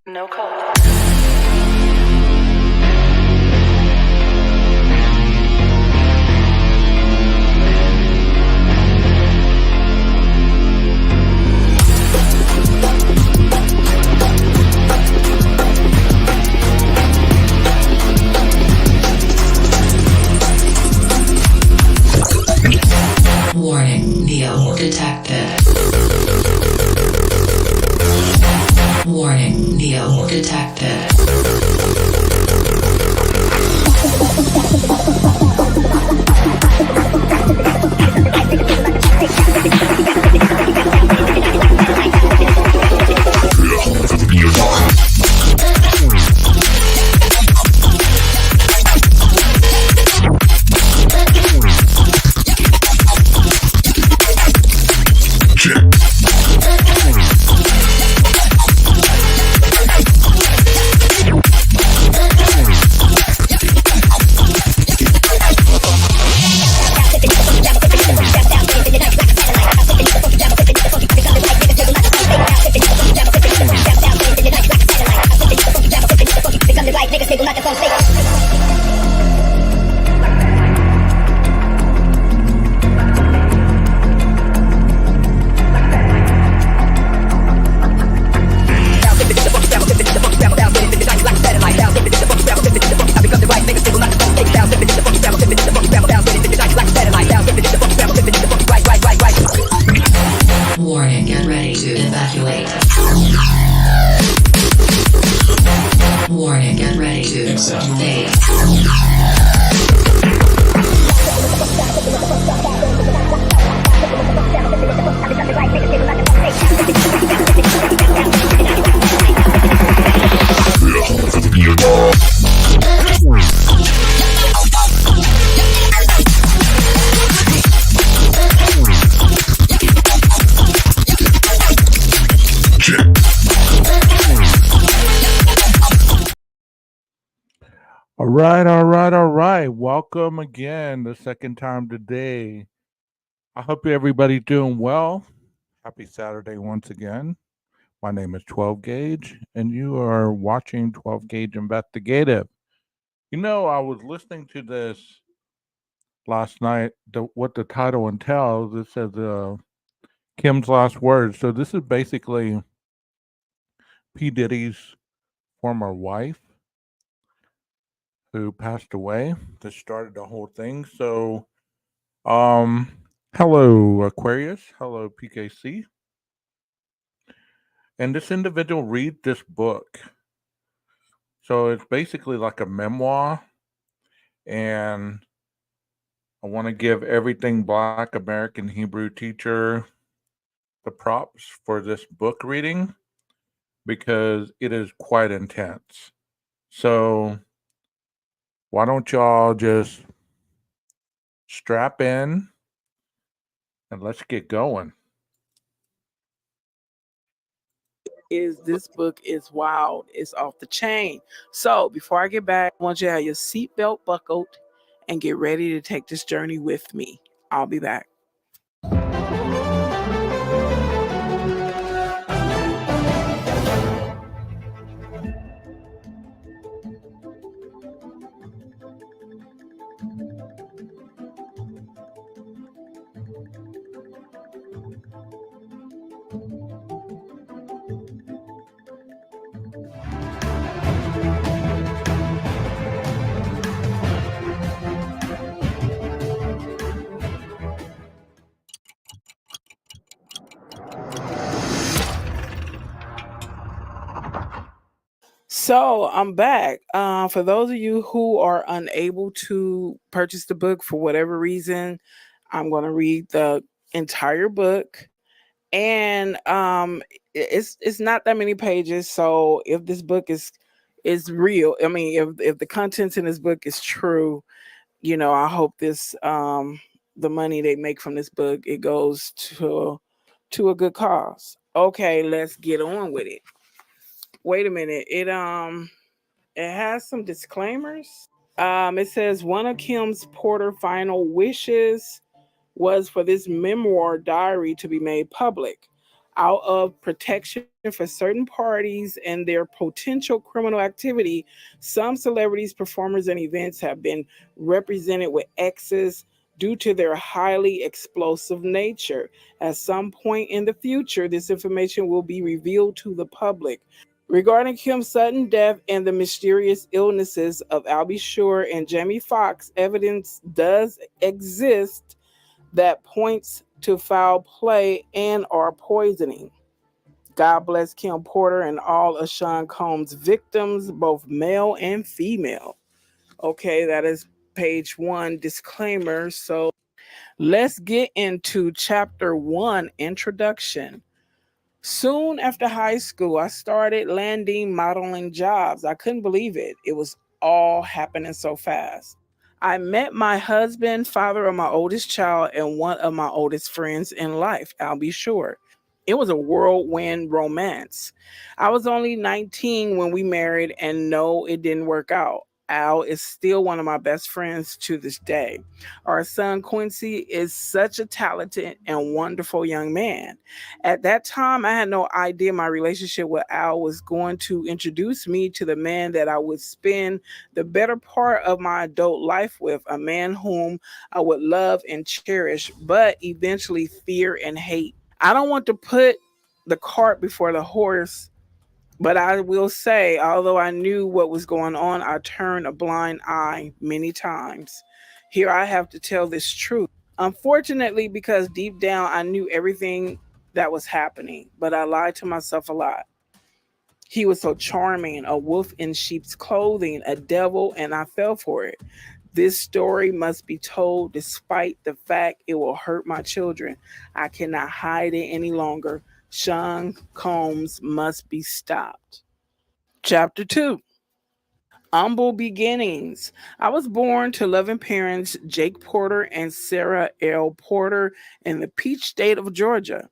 No code. Warning, Neo detected. Warning, Neo detected. Warning, get ready to evacuate. Warning, get ready to evacuate. All right. Welcome again, the second time today. I hope everybody's doing well. Happy Saturday once again. My name is 12 Gauge, and you are watching 12 Gauge Investigative. You know, I was listening to this last night, what the title entails. It says Kim's Last Words. So this is basically P. Diddy's former wife who passed away. That started the whole thing. So hello Aquarius, hello PKC. And this individual read this book. So it's basically like a memoir, and I want to give Everything Black American Hebrew teacher the props for this book reading because it is quite intense. So why don't y'all just strap in and let's get going. This book is wild. It's off the chain. So before I get back, I want you to have your seatbelt buckled and get ready to take this journey with me. I'll be back. So I'm back. For those of you who are unable to purchase the book for whatever reason, I'm going to read the entire book, and it's not that many pages. So if this book is real, I mean, if the contents in this book is true, I hope this the money they make from this book, it goes to a good cause. Okay, let's get on with it. Wait a minute. It has some disclaimers. It says one of Kim's Porter final wishes was for this memoir diary to be made public. out of protection for certain parties and their potential criminal activity. Some celebrities, performers, and events have been represented with X's due to their highly explosive nature. At some point in the future, this information will be revealed to the public. Regarding Kim's sudden death and the mysterious illnesses of Albie Shore and Jamie Foxx, evidence does exist that points to foul play and or poisoning. God bless Kim Porter and all of Sean Combs' victims, both male and female. Okay, that is page one disclaimer. So let's get into chapter one, introduction. Soon after high school, I started landing modeling jobs. I couldn't believe it. It was all happening so fast. I met my husband, father of my oldest child, and one of my oldest friends in life, I'll be sure. It was a whirlwind romance. I was only 19 when we married, and no, it didn't work out. Al is still one of my best friends to this day. Our son Quincy is such a talented and wonderful young man. At that time, I had no idea my relationship with Al was going to introduce me to the man that I would spend the better part of my adult life with, a man whom I would love and cherish, but eventually fear and hate. I don't want to put the cart before the horse, but I will say, although I knew what was going on, I turned a blind eye many times. Here I have to tell this truth. Unfortunately, because deep down I knew everything that was happening, but I lied to myself a lot. He was so charming, a wolf in sheep's clothing, a devil, and I fell for it. This story must be told despite the fact it will hurt my children. I cannot hide it any longer. Sean Combs must be stopped. Chapter 2, Humble Beginnings. I was born to loving parents Jake Porter and Sarah L. Porter in the Peach State of Georgia.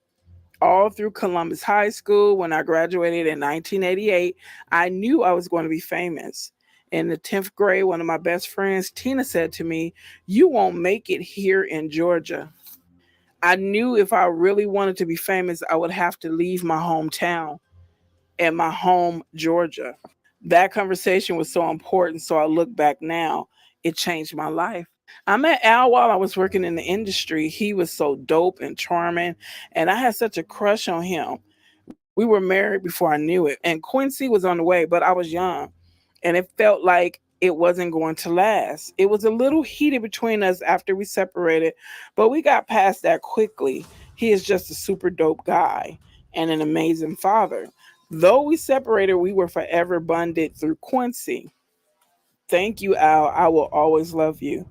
All through Columbus High School, when I graduated in 1988, I knew I was going to be famous. In the 10th grade, one of my best friends, Tina, said to me, "You won't make it here in Georgia." I knew if I really wanted to be famous, I would have to leave my hometown and my home, Georgia. That conversation was so important, so I look back now. It changed my life. I met Al while I was working in the industry. He was so dope and charming, and I had such a crush on him. We were married before I knew it, and Quincy was on the way, but I was young, and it felt like it wasn't going to last. It was a little heated between us after we separated, but we got past that quickly. He is just a super dope guy and an amazing father. Though we separated, we were forever bonded through Quincy. Thank you, Al. I will always love you.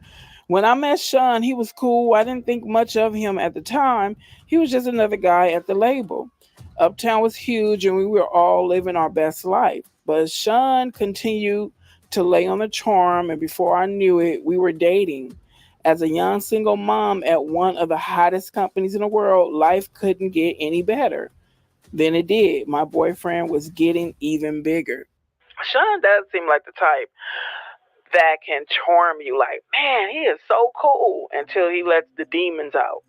When I met Sean, he was cool. I didn't think much of him at the time. He was just another guy at the label. Uptown was huge and we were all living our best life. But Sean continued to lay on the charm, and before I knew it, we were dating. As a young single mom at one of the hottest companies in the world, life couldn't get any better. Then it did. My boyfriend was getting even bigger. Sean does seem like the type that can charm you like, man, he is so cool until he lets the demons out.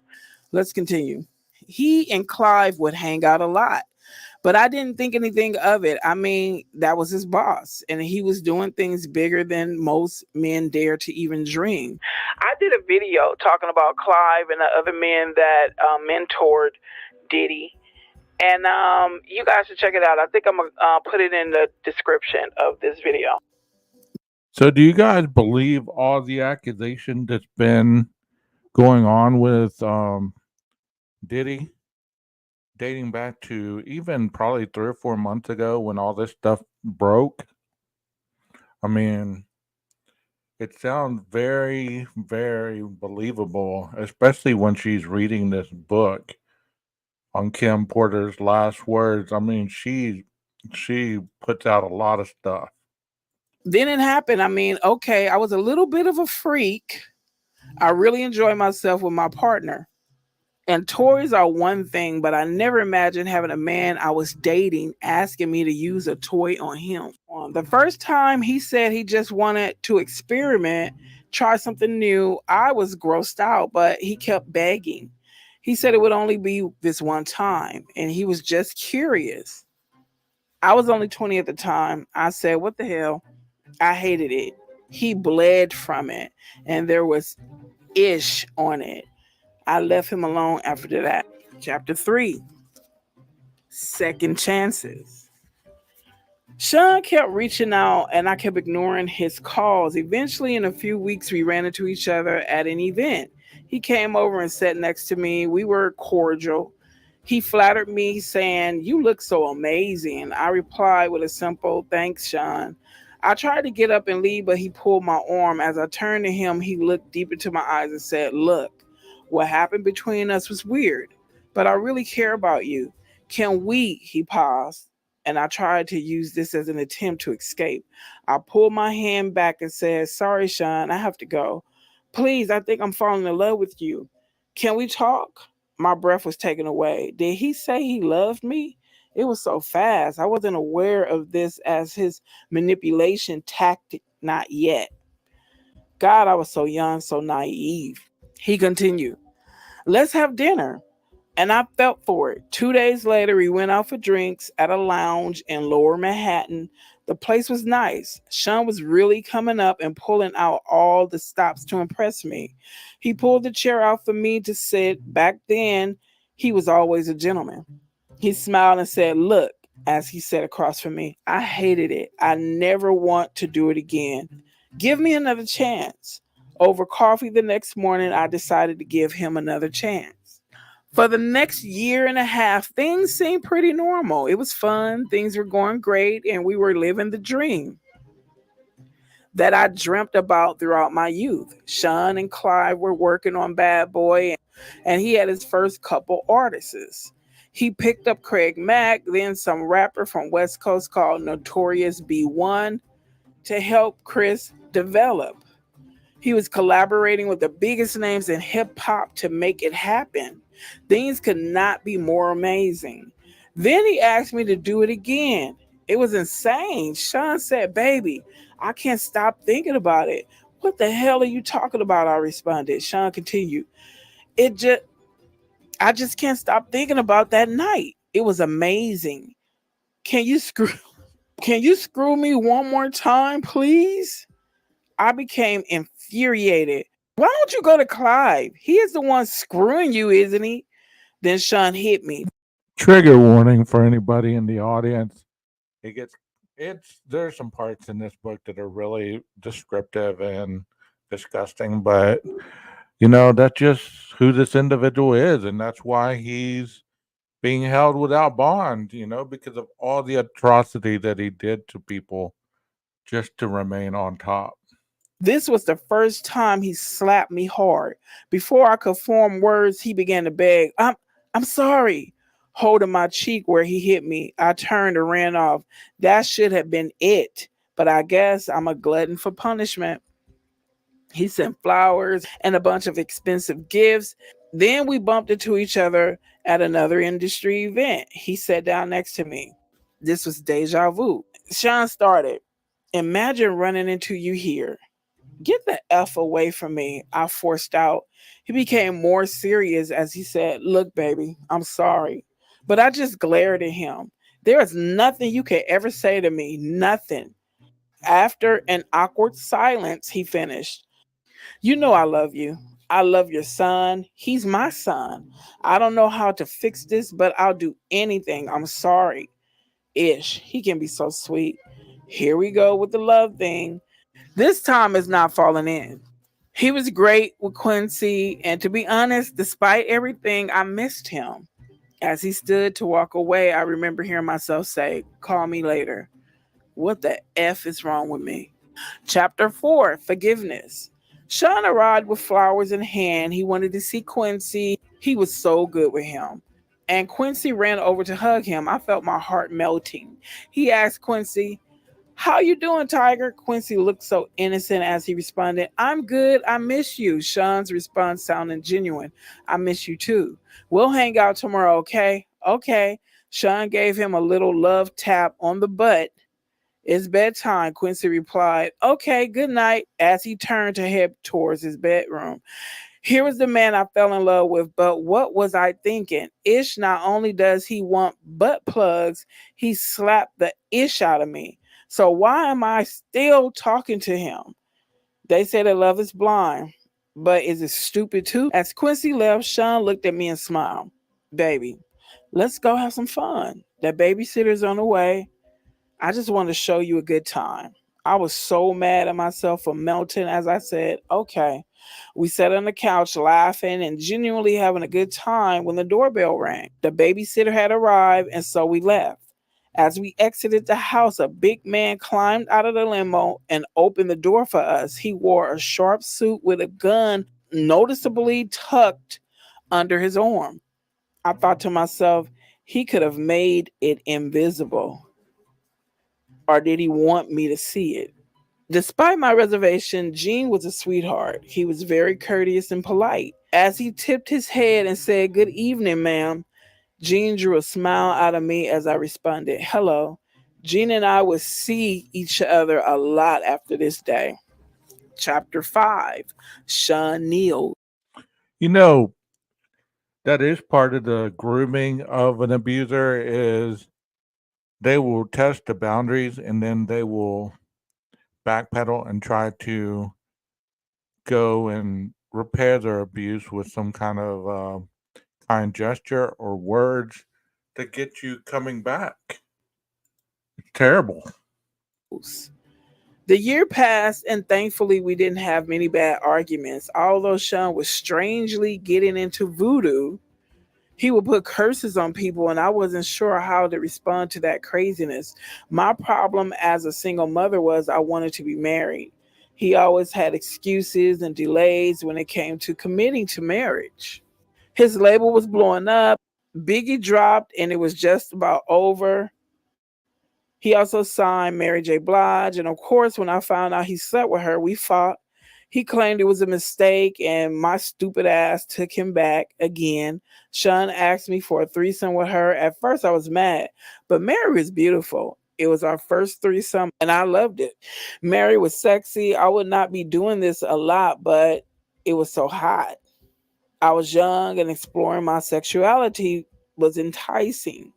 Let's continue. He and Clive would hang out a lot, but I didn't think anything of it. I mean, that was his boss, and he was doing things bigger than most men dare to even dream. I did a video talking about Clive and the other men that mentored Diddy. And you guys should check it out. I think I'm going to put it in the description of this video. So, do you guys believe all the accusation that's been going on with Diddy, dating back to even probably 3 or 4 months ago when all this stuff broke? I mean, it sounds very, very believable, especially when she's reading this book on Kim Porter's last words. I mean, she puts out a lot of stuff. Then it happened. I mean, okay, I was a little bit of a freak. I really enjoy myself with my partner. And toys are one thing, but I never imagined having a man I was dating asking me to use a toy on him. The first time he said he just wanted to experiment, try something new, I was grossed out, but he kept begging. He said it would only be this one time, and he was just curious. I was only 20 at the time. I said, "What the hell?" I hated it. He bled from it, and there was ish on it. I left him alone after that. Chapter 3, Second Chances. Sean kept reaching out and I kept ignoring his calls. Eventually, in a few weeks, we ran into each other at an event. He came over and sat next to me. We were cordial. He flattered me, saying, "You look so amazing." I replied with a simple, "Thanks, Sean." I tried to get up and leave, but he pulled my arm. As I turned to him, he looked deep into my eyes and said, "Look, what happened between us was weird, but I really care about you. Can we?" He paused, and I tried to use this as an attempt to escape. I pulled my hand back and said, "Sorry, Sean, I have to go. Please, I think I'm falling in love with you. Can we talk?" My breath was taken away. Did he say he loved me? It was so fast. I wasn't aware of this as his manipulation tactic. Not yet. God, I was so young, so naive. He continued, "Let's have dinner." And I felt for it. 2 days later, we went out for drinks at a lounge in Lower Manhattan. The place was nice. Sean was really coming up and pulling out all the stops to impress me. He pulled the chair out for me to sit. Back then, he was always a gentleman. He smiled and said, "Look," as he sat across from me, "I hated it. I never want to do it again. Give me another chance." Over coffee the next morning, I decided to give him another chance. For the next year and a half, things seemed pretty normal. It was fun, things were going great, and we were living the dream that I dreamt about throughout my youth. Sean and Clive were working on Bad Boy, and he had his first couple artists. He picked up Craig Mack, then some rapper from West Coast called Notorious B1 to help Chris develop. He was collaborating with the biggest names in hip hop to make it happen. Things could not be more amazing. Then he asked me to do it again. It was insane. Sean said, "Baby, I can't stop thinking about it." "What the hell are you talking about?" I responded. Sean continued, "It just I just can't stop thinking about that night. It was amazing. Can you screw can you screw me one more time, please?" I became infuriated. "Why don't you go to Clive? He is the one screwing you, isn't he?" Then Sean hit me. Trigger warning for anybody in the audience. It gets there's some parts in this book that are really descriptive and disgusting, but that's just who this individual is, and that's why he's being held without bond, because of all the atrocity that he did to people just to remain on top. This was the first time he slapped me hard. Before I could form words, he began to beg, I'm sorry." Holding my cheek where he hit me, I turned and ran off. That should have been it, but I guess I'm a glutton for punishment. He sent flowers and a bunch of expensive gifts. Then we bumped into each other at another industry event. He sat down next to me. This was deja vu. Sean started, "Imagine running into you here." "Get the F away from me," I forced out. He became more serious as he said, "Look, baby, I'm sorry." But I just glared at him. "There is nothing you could ever say to me. Nothing." After an awkward silence, he finished, "You know I love you. I love your son. He's my son. I don't know how to fix this, but I'll do anything. I'm sorry." Ish. He can be so sweet. Here we go with the love thing. This time is not falling in. He was great with Quincy, and to be honest, despite everything, I missed him. As he stood to walk away, I remember hearing myself say, "Call me later." What the F is wrong with me? Chapter 4, Forgiveness. Sean arrived with flowers in hand. He wanted to see Quincy. He was so good with him. And Quincy ran over to hug him. I felt my heart melting. He asked Quincy, "How you doing, Tiger?" Quincy looked so innocent as he responded, "I'm good. I miss you." Sean's response sounded genuine. "I miss you too. We'll hang out tomorrow, okay?" "Okay." Sean gave him a little love tap on the butt. "It's bedtime," Quincy replied. "Okay, good night," as he turned to head towards his bedroom. Here was the man I fell in love with, but what was I thinking? Ish, not only does he want butt plugs, he slapped the ish out of me. So why am I still talking to him? They say that love is blind, but is it stupid too? As Quincy left, Sean looked at me and smiled. Baby, let's go have some fun. That babysitter's on the way. I just want to show you a good time. I was so mad at myself for melting as I said, okay. We sat on the couch laughing and genuinely having a good time when the doorbell rang. The babysitter had arrived, and so we left. As we exited the house, a big man climbed out of the limo and opened the door for us. He wore a sharp suit with a gun noticeably tucked under his arm. I thought to myself, he could have made it invisible. Or did he want me to see it? Despite my reservation, Gene was a sweetheart. He was very courteous and polite. As he tipped his head and said, "Good evening, ma'am," Gene drew a smile out of me as I responded, "Hello." Gene and I would see each other a lot after this day. Chapter 5, Sean Neal. You know, that is part of the grooming of an abuser is they will test the boundaries and then they will backpedal and try to go and repair their abuse with some kind of kind gesture or words to get you coming back. It's terrible. The year passed, and thankfully, we didn't have many bad arguments. Although Sean was strangely getting into voodoo, he would put curses on people, and I wasn't sure how to respond to that craziness. My problem as a single mother was I wanted to be married. He always had excuses and delays when it came to committing to marriage. His label was blowing up, Biggie dropped, and it was just about over. He also signed Mary J. Blige, and of course, when I found out he slept with her, we fought. He claimed it was a mistake, and my stupid ass took him back again. Sean asked me for a threesome with her. At first, I was mad, but Mary was beautiful. It was our first threesome, and I loved it. Mary was sexy. I would not be doing this a lot, but it was so hot. I was young, and exploring my sexuality was enticing.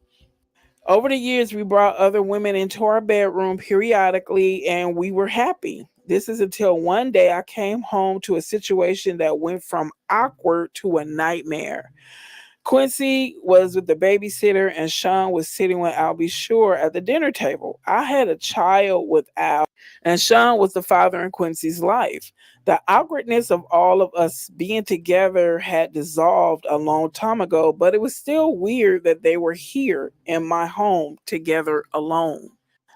Over the years, we brought other women into our bedroom periodically, and we were happy. This is until one day I came home to a situation that went from awkward to a nightmare. Quincy was with the babysitter, and Sean was sitting with Al B. Shore at the dinner table. I had a child with Al, and Sean was the father in Quincy's life. The awkwardness of all of us being together had dissolved a long time ago, but it was still weird that they were here in my home together alone.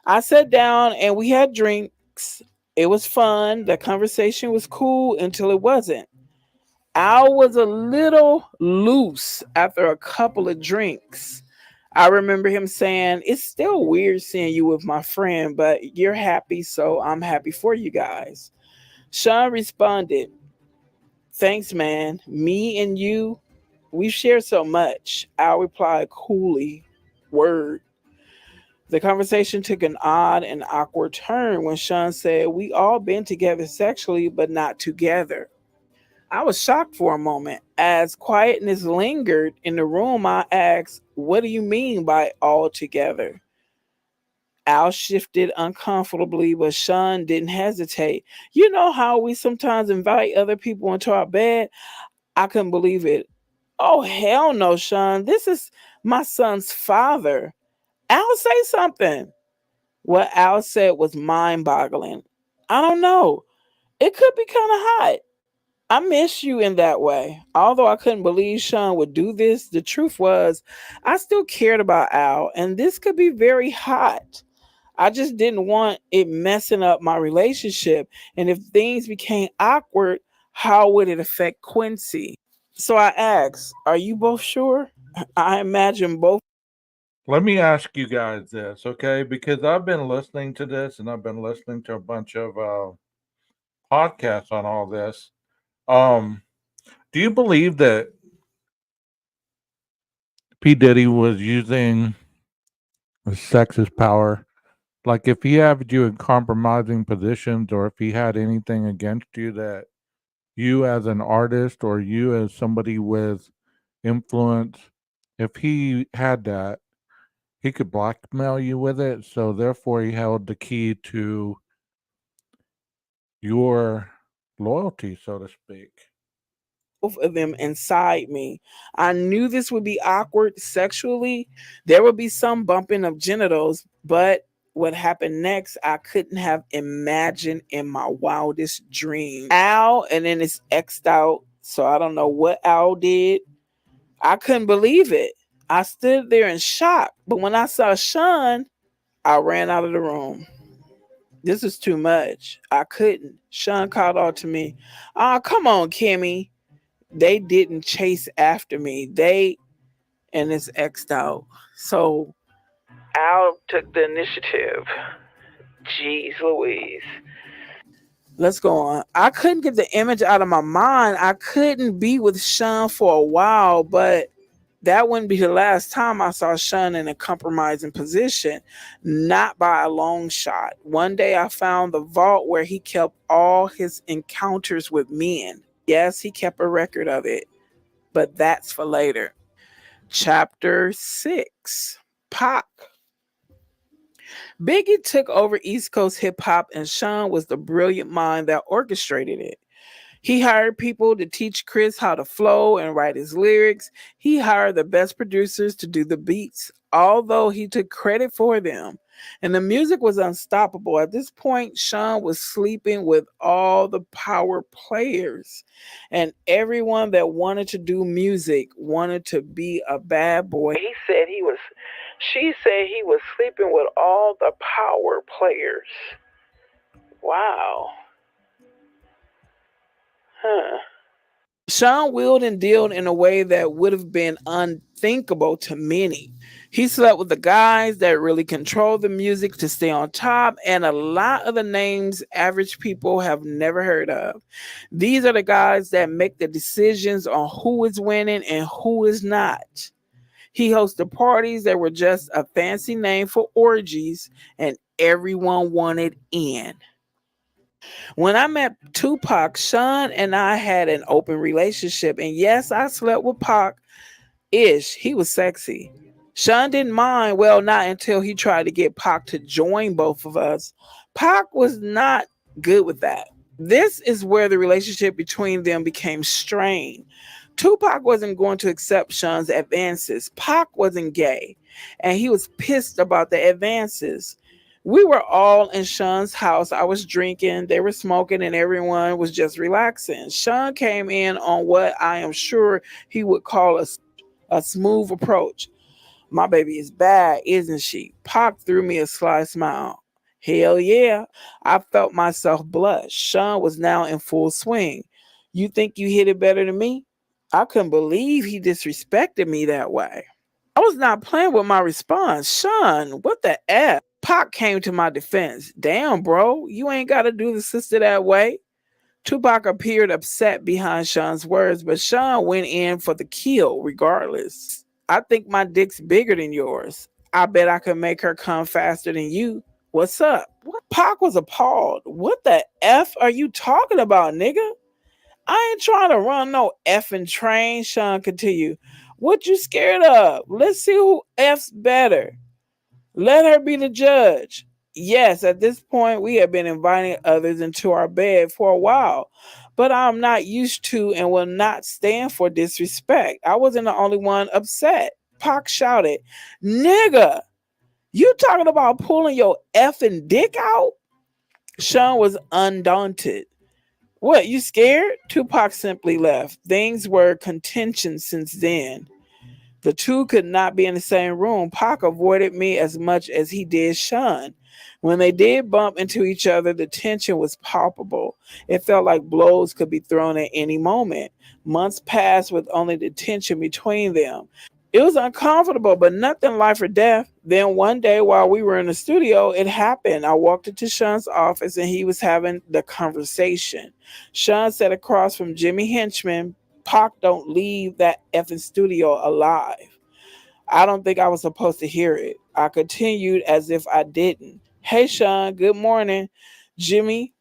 I sat down and we had drinks. It was fun. The conversation was cool until it wasn't. Al was a little loose after a couple of drinks. I remember him saying, "It's still weird seeing you with my friend, but you're happy, so I'm happy for you guys." Sean responded, "Thanks, man. Me and you, we share so much." Al replied coolly, "Word." The conversation took an odd and awkward turn when Sean said, "We all been together sexually, but not together." I was shocked for a moment. As quietness lingered in the room, I asked, "What do you mean by all together?" Al shifted uncomfortably, but Sean didn't hesitate. "You know how we sometimes invite other people into our bed?" I couldn't believe it. "Oh, hell no, Sean. This is my son's father." "Al, say something." What Al said was mind boggling. "I don't know. It could be kind of hot. I miss you in that way." Although I couldn't believe Sean would do this, the truth was I still cared about Al, and this could be very hot. I just didn't want it messing up my relationship. And if things became awkward, how would it affect Quincy? So I asked, "Are you both sure?" I imagine both. Let me ask you guys this, okay? Because I've been listening to this and I've been listening to a bunch of podcasts on all this. Um, do you believe that P. Diddy was using sex as power? Like if he had you in compromising positions or if he had anything against you that you as an artist or you as somebody with influence, if he had that, he could blackmail you with it. So therefore, he held the key to your loyalty, so to speak. Both of them inside me. I knew this would be awkward sexually. There would be some bumping of genitals, but what happened next, I couldn't have imagined in my wildest dreams. Al, and then it's X'd out. So I don't know what Al did. I couldn't believe it. I stood there in shock. But when I saw Sean, I ran out of the room. This is too much. I couldn't. Sean called out to me, "Oh, come on, Kimmy." They didn't chase after me. And it's X'd out. So Al took the initiative. Jeez Louise. Let's go on. I couldn't get the image out of my mind. I couldn't be with Sean for a while, but that wouldn't be the last time I saw Sean in a compromising position, not by a long shot. One day I found the vault where he kept all his encounters with men. Yes, he kept a record of it, but that's for later. Chapter 6, Pac. Biggie took over East Coast hip hop, and Sean was the brilliant mind that orchestrated it. He hired people to teach Chris how to flow and write his lyrics. He hired the best producers to do the beats, although he took credit for them. And the music was unstoppable. At this point, Sean was sleeping with all the power players. And everyone that wanted to do music wanted to be a bad boy. She said he was sleeping with all the power players. Wow. Huh. Sean wheeled and dealed in a way that would have been unthinkable to many. He slept with the guys that really control the music to stay on top, and a lot of the names average people have never heard of. These are the guys that make the decisions on who is winning and who is not. He hosted parties that were just a fancy name for orgies, and everyone wanted in. When I met Tupac, Sean and I had an open relationship. And yes, I slept with Pac ish. He was sexy. Sean didn't mind, well, not until he tried to get Pac to join both of us. Pac was not good with that. This is where the relationship between them became strained. Tupac wasn't going to accept Sean's advances. Pac wasn't gay, and he was pissed about the advances. We were all in Sean's house. I was drinking, they were smoking, and everyone was just relaxing. Sean came in on what I am sure he would call a smooth approach. "My baby is bad, isn't she?" Pac threw me a sly smile. Hell yeah. I felt myself blush. Sean was now in full swing. "You think you hit it better than me?" I couldn't believe he disrespected me that way. I was not playing with my response. "Sean, what the F?" Pac came to my defense. "Damn, bro, you ain't got to do the sister that way." Tupac appeared upset behind Sean's words, but Sean went in for the kill regardless. "I think my dick's bigger than yours. I bet I could make her come faster than you. What's up?" Pac was appalled. "What the F are you talking about, nigga? I ain't trying to run no effing train," Sean continued. "What you scared of? Let's see who F's better. Let her be the judge." Yes, at this point, we have been inviting others into our bed for a while, but I'm not used to and will not stand for disrespect. I wasn't the only one upset. Pac shouted, "Nigga, you talking about pulling your effing dick out?" Sean was undaunted. "What, you scared?" Tupac simply left. Things were contentious since then. The two could not be in the same room. Pac avoided me as much as he did Sean. When they did bump into each other, the tension was palpable. It felt like blows could be thrown at any moment. Months passed with only the tension between them. It was uncomfortable, but nothing life or death. Then one day while we were in the studio, it happened. I walked into Sean's office and he was having the conversation. Sean sat across from Jimmy Henchman. Pac don't leave that effing studio alive. I don't think I was supposed to hear it. I continued as if I didn't. "Hey, Sean, good morning." "Jimmy."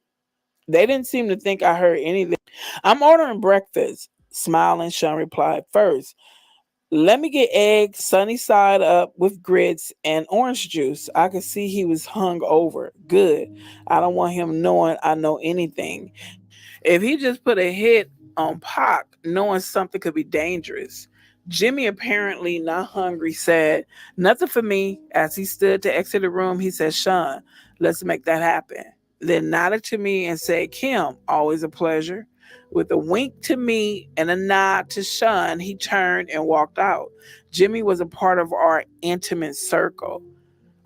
They didn't seem to think I heard anything. I'm ordering breakfast. Smiling, Sean replied, first, let me get eggs sunny side up with grits and orange juice. I could see he was hung over. Good. I don't want him knowing I know anything. If he just put a hit on Pac, knowing something could be dangerous. Jimmy, apparently not hungry, said, nothing for me. As he stood to exit the room, he said, Sean, let's make that happen. Then nodded to me and said, Kim, always a pleasure. With a wink to me and a nod to Sean, he turned and walked out. Jimmy was a part of our intimate circle.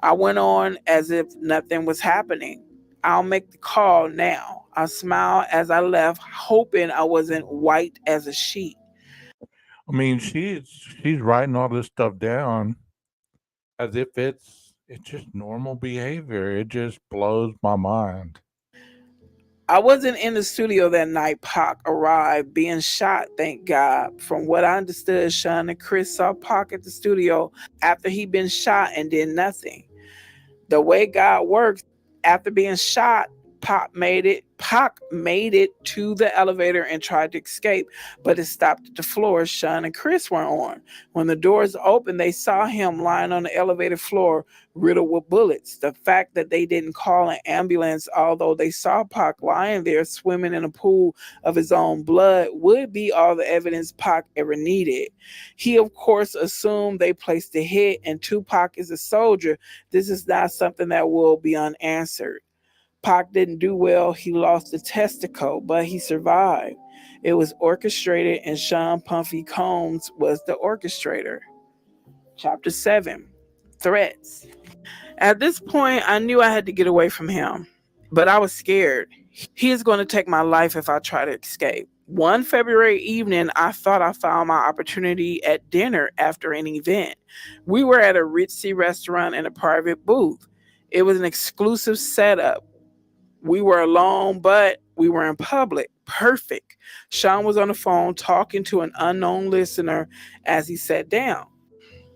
I went on as if nothing was happening. I'll make the call now. I smiled as I left, hoping I wasn't white as a sheet. I mean, she's writing all this stuff down as if it's just normal behavior. It just blows my mind. I wasn't in the studio that night. Pac arrived, being shot, thank God. From what I understood, Sean and Chris saw Pac at the studio after he'd been shot and did nothing. The way God works, after being shot, Pac made it to the elevator and tried to escape, but it stopped at the floor Sean and Chris were on. When the doors opened, they saw him lying on the elevator floor, riddled with bullets. The fact that they didn't call an ambulance, although they saw Pac lying there swimming in a pool of his own blood, would be all the evidence Pac ever needed. He, of course, assumed they placed a hit, and Tupac is a soldier. This is not something that will be unanswered. Pac didn't do well. He lost the testicle, but he survived. It was orchestrated, and Sean Puffy Combs was the orchestrator. Chapter 7, Threats. At this point, I knew I had to get away from him, but I was scared. He is going to take my life if I try to escape. One February evening, I thought I found my opportunity at dinner after an event. We were at a ritzy restaurant in a private booth. It was an exclusive setup. We were alone, but we were in public. Perfect. Sean was on the phone talking to an unknown listener as he sat down.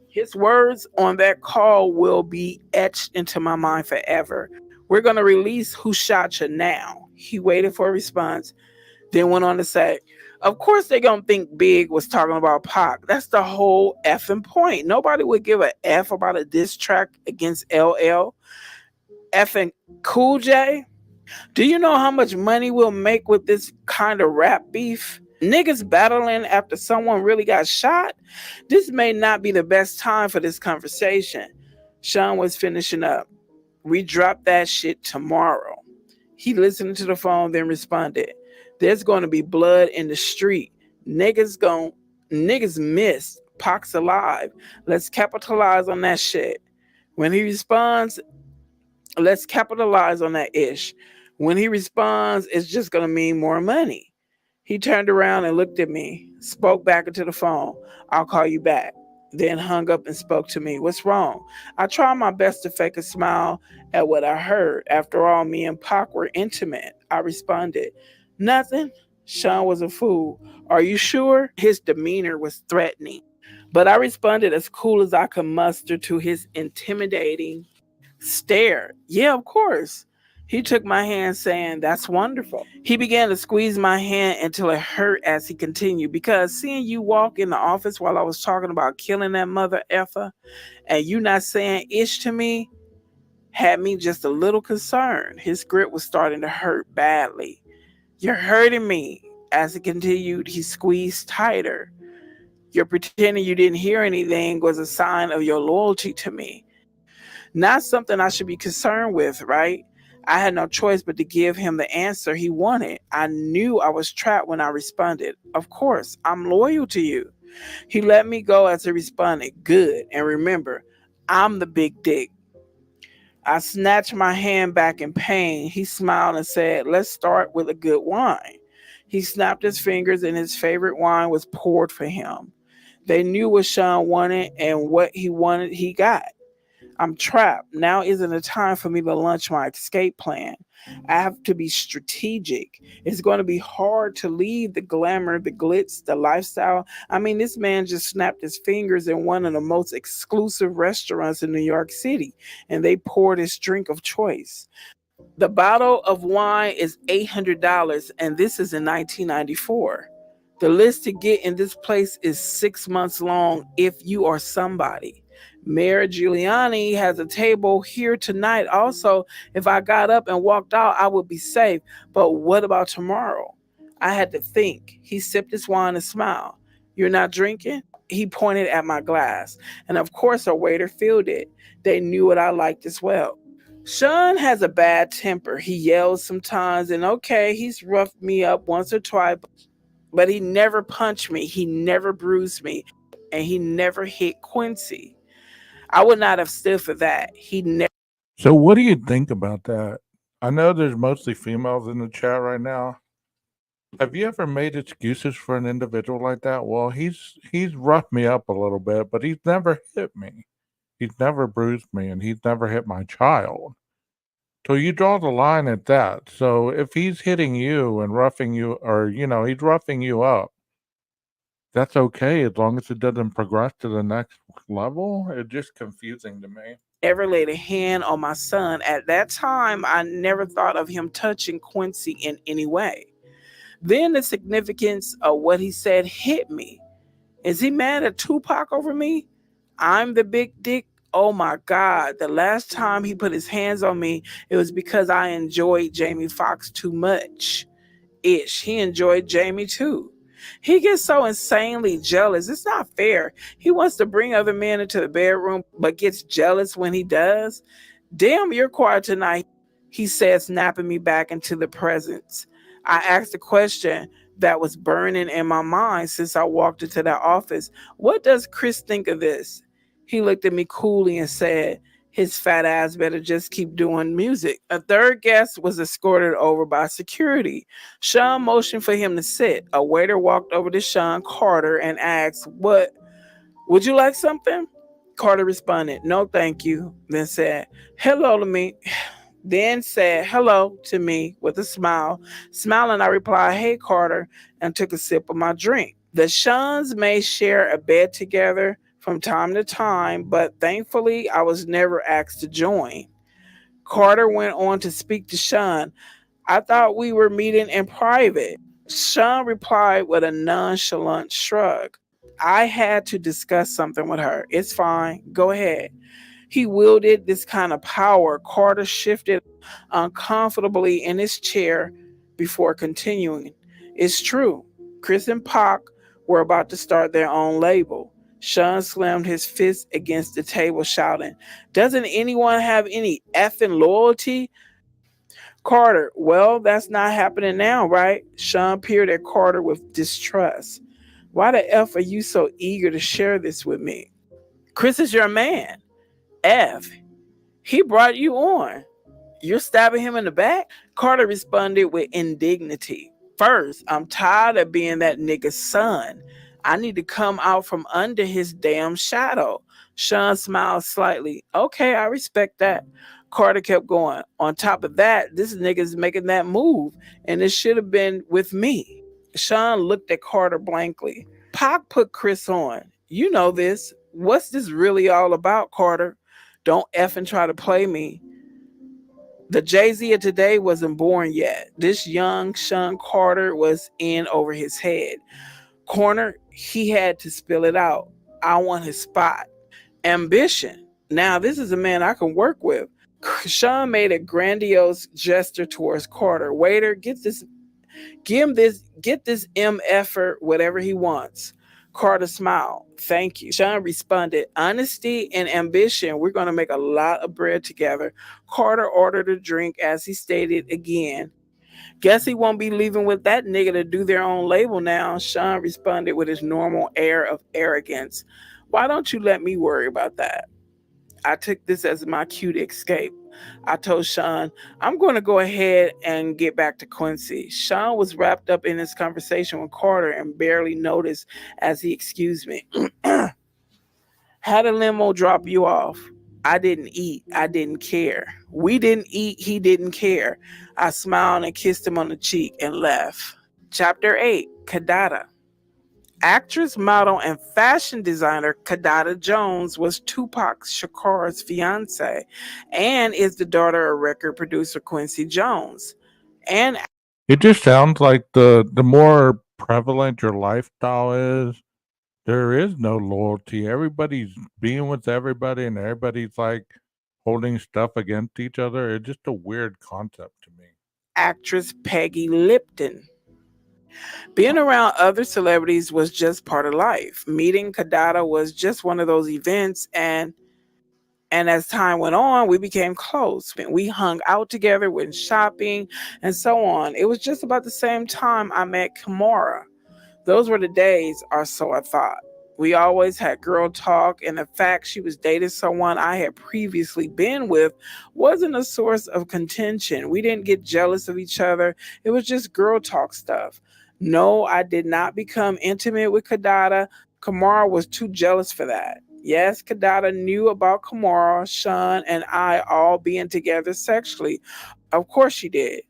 His words on that call will be etched into my mind forever. We're going to release Who Shot You now. He waited for a response, then went on to say, of course they're going to think Big was talking about Pac. That's the whole effing point. Nobody would give a F about a diss track against LL. Effing Cool J. Do you know how much money we'll make with this kind of rap beef? Niggas battling after someone really got shot? This may not be the best time for this conversation. Sean was finishing up. We drop that shit tomorrow. He listened to the phone, then responded, there's going to be blood in the street. Niggas missed. Pac's alive. Let's capitalize on that shit. When he responds, let's capitalize on that ish. When he responds, it's just going to mean more money. He turned around and looked at me, spoke back into the phone. I'll call you back. Then hung up and spoke to me. What's wrong? I tried my best to fake a smile at what I heard. After all, me and Pac were intimate. I responded, nothing. Sean was a fool. Are you sure? His demeanor was threatening. But I responded as cool as I could muster to his intimidating stare. Yeah, of course. He took my hand, saying, that's wonderful. He began to squeeze my hand until it hurt as he continued, because seeing you walk in the office while I was talking about killing that mother effer and you not saying ish to me had me just a little concerned. His grip was starting to hurt badly. You're hurting me. As he continued, he squeezed tighter. Your pretending you didn't hear anything was a sign of your loyalty to me. Not something I should be concerned with, right? I had no choice but to give him the answer he wanted. I knew I was trapped when I responded. Of course, I'm loyal to you. He let me go as he responded. Good. And remember, I'm the big dick. I snatched my hand back in pain. He smiled and said, let's start with a good wine. He snapped his fingers and his favorite wine was poured for him. They knew what Sean wanted, and what he wanted, he got. I'm trapped. Now isn't the time for me to launch my escape plan. I have to be strategic. It's going to be hard to leave the glamour, the glitz, the lifestyle. I mean, this man just snapped his fingers in one of the most exclusive restaurants in New York City, and they poured his drink of choice. The bottle of wine is $800, and this is in 1994. The list to get in this place is 6 months long if you are somebody. Mayor Giuliani has a table here tonight. Also, if I got up and walked out, I would be safe. But what about tomorrow? I had to think. He sipped his wine and smiled. You're not drinking? He pointed at my glass. And of course, a waiter filled it. They knew what I liked as well. Sean has a bad temper. He yells sometimes, and okay, he's roughed me up once or twice, but he never punched me, he never bruised me, and he never hit Quincy. I would not have stood for that. He never. So, what do you think about that? I know there's mostly females in the chat right now. Have you ever made excuses for an individual like that? Well, he's roughed me up a little bit, but he's never hit me. He's never bruised me, and he's never hit my child. So you draw the line at that. So if he's hitting you and roughing you, or he's roughing you up, that's okay as long as it doesn't progress to the next level. It's just confusing to me. Never laid a hand on my son. At that time, I never thought of him touching Quincy in any way. Then the significance of what he said hit me. Is he mad at Tupac over me? I'm the big dick. Oh my God. The last time he put his hands on me, it was because I enjoyed Jamie Foxx too much. He enjoyed Jamie too. He gets so insanely jealous. It's not fair. He wants to bring other men into the bedroom, but gets jealous when he does. Damn, you're quiet tonight, he said, snapping me back into the presence. I asked a question that was burning in my mind since I walked into that office. What does Chris think of this? He looked at me coolly and said, his fat ass better just keep doing music. A third guest was escorted over by security. Sean motioned for him to sit. A waiter walked over to Sean Carter and asked, "What? Would you like something?" Carter responded, "No, thank you." Then said, "Hello to me." Then said hello to me with a smile. Smiling, I replied, "Hey, Carter," and took a sip of my drink. The Seans may share a bed together from time to time, but thankfully I was never asked to join. Carter went on to speak to Sean. "I thought we were meeting in private." Sean replied with a nonchalant shrug. "I had to discuss something with her. It's fine. Go ahead." He wielded this kind of power. Carter shifted uncomfortably in his chair before continuing. "It's true. Chris and Pac were about to start their own label." Sean slammed his fist against the table, shouting, "Doesn't anyone have any effing loyalty?" Carter, "Well, that's not happening now, right?" Sean peered at Carter with distrust. "Why the F are you so eager to share this with me? Chris is your man. F. He brought you on. You're stabbing him in the back?" Carter responded with indignity. "First, I'm tired of being that nigga's son. I need to come out from under his damn shadow." Sean smiled slightly. "Okay, I respect that." Carter kept going. "On top of that, this nigga's making that move, and it should have been with me." Sean looked at Carter blankly. "Pac put Chris on. You know this. What's this really all about, Carter? Don't effing try to play me. The Jay-Z of today wasn't born yet. This young Sean Carter was in over his head. Corner, he had to spill it out. I want his spot. Ambition. Now, this is a man I can work with." Sean made a grandiose gesture towards Carter. "Waiter, get this MFer whatever he wants." Carter smiled. "Thank you." Sean responded, "Honesty and ambition. We're going to make a lot of bread together." Carter ordered a drink as he stated again. "Guess he won't be leaving with that nigga to do their own label now." Sean responded with his normal air of arrogance. "Why don't you let me worry about that?" I took this as my cue to escape. I told Sean, "I'm going to go ahead and get back to Quincy." Sean was wrapped up in his conversation with Carter and barely noticed as he excused me. "Had a limo drop you off." I didn't eat. I didn't care. We didn't eat. He didn't care. I smiled and kissed him on the cheek and left. Chapter 8, Kadada. Actress, model, and fashion designer Kadada Jones was Tupac Shakur's fiance and is the daughter of record producer Quincy Jones. And It just sounds like the more prevalent your lifestyle is, there is no loyalty. Everybody's being with everybody, and everybody's like holding stuff against each other. It's just a weird concept to me. actress Peggy Lipton. Being around other celebrities was just part of life. Meeting Kadada was just one of those events, and as time went on, we became close. We hung out together, went shopping, and so on. It was just about the same time I met Kimora. Those were the days, or so I thought. We always had girl talk, and the fact she was dating someone I had previously been with wasn't a source of contention. We didn't get jealous of each other. It was just girl talk stuff. No, I did not become intimate with Kadada. Kamara was too jealous for that. Yes, Kadada knew about Kamara, Sean, and I all being together sexually. Of course she did.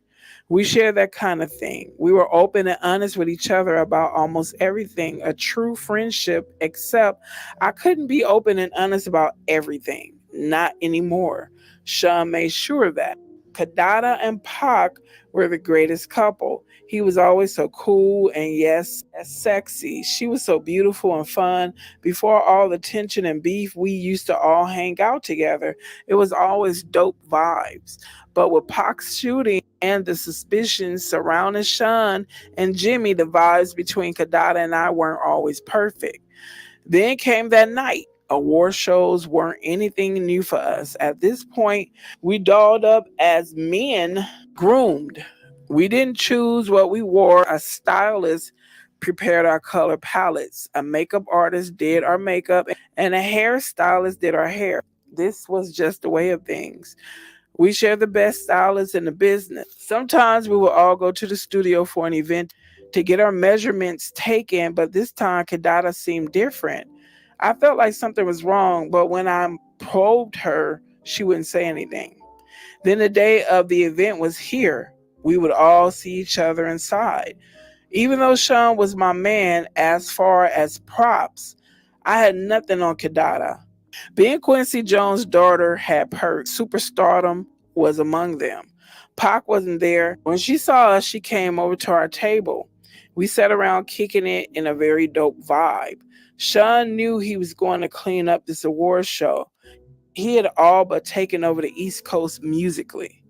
We shared that kind of thing. We were open and honest with each other about almost everything, a true friendship, except I couldn't be open and honest about everything. Not anymore. Sean made sure of that. Kadada and Pac were the greatest couple. He was always so cool and, yes, sexy. She was so beautiful and fun. Before all the tension and beef, we used to all hang out together. It was always dope vibes. But with Pac's shooting and the suspicions surrounding Sean and Jimmy, the vibes between Kadada and I weren't always perfect. Then came that night. Award shows weren't anything new for us. At this point, we dolled up as men, groomed. We didn't choose what we wore. A stylist prepared our color palettes. A makeup artist did our makeup, and a hairstylist did our hair. This was just the way of things. We share the best stylists in the business. Sometimes we will all go to the studio for an event to get our measurements taken, but this time Kadada seemed different. I felt like something was wrong, but when I probed her, she wouldn't say anything. Then the day of the event was here. We would all see each other inside. Even though Sean was my man as far as props, I had nothing on Kadada. Being Quincy Jones' daughter had perks. Superstardom was among them. Pac wasn't there. When she saw us, she came over to our table. We sat around kicking it in a very dope vibe. Sean knew he was going to clean up this award show. He had all but taken over the East Coast musically.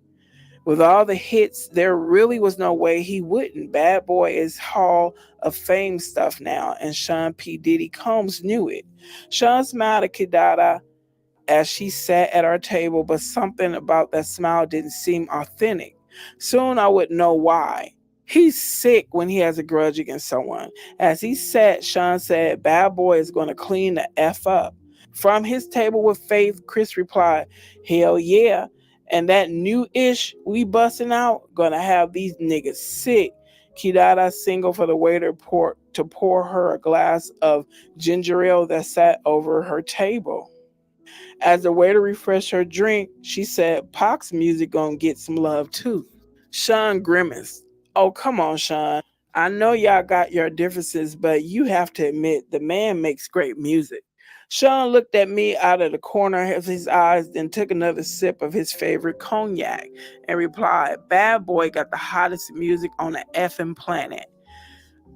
With all the hits, there really was no way he wouldn't. Bad Boy is Hall of Fame stuff now, and Sean P. Diddy Combs knew it. Sean smiled at Kidada as she sat at our table, but something about that smile didn't seem authentic. Soon I would know why. He's sick when he has a grudge against someone. As he sat, Sean said, Bad Boy is going to clean the F up. From his table with Faith, Chris replied, Hell yeah. And that new ish we busting out, gonna have these niggas sick. Kidada singled for the waiter to pour her a glass of ginger ale that sat over her table. As the waiter refreshed her drink, she said, Pac's music gonna get some love too. Sean grimaced. Oh, come on, Sean. I know y'all got your differences, but you have to admit the man makes great music. Sean looked at me out of the corner of his eyes, then took another sip of his favorite cognac and replied, Bad Boy got the hottest music on the effing planet.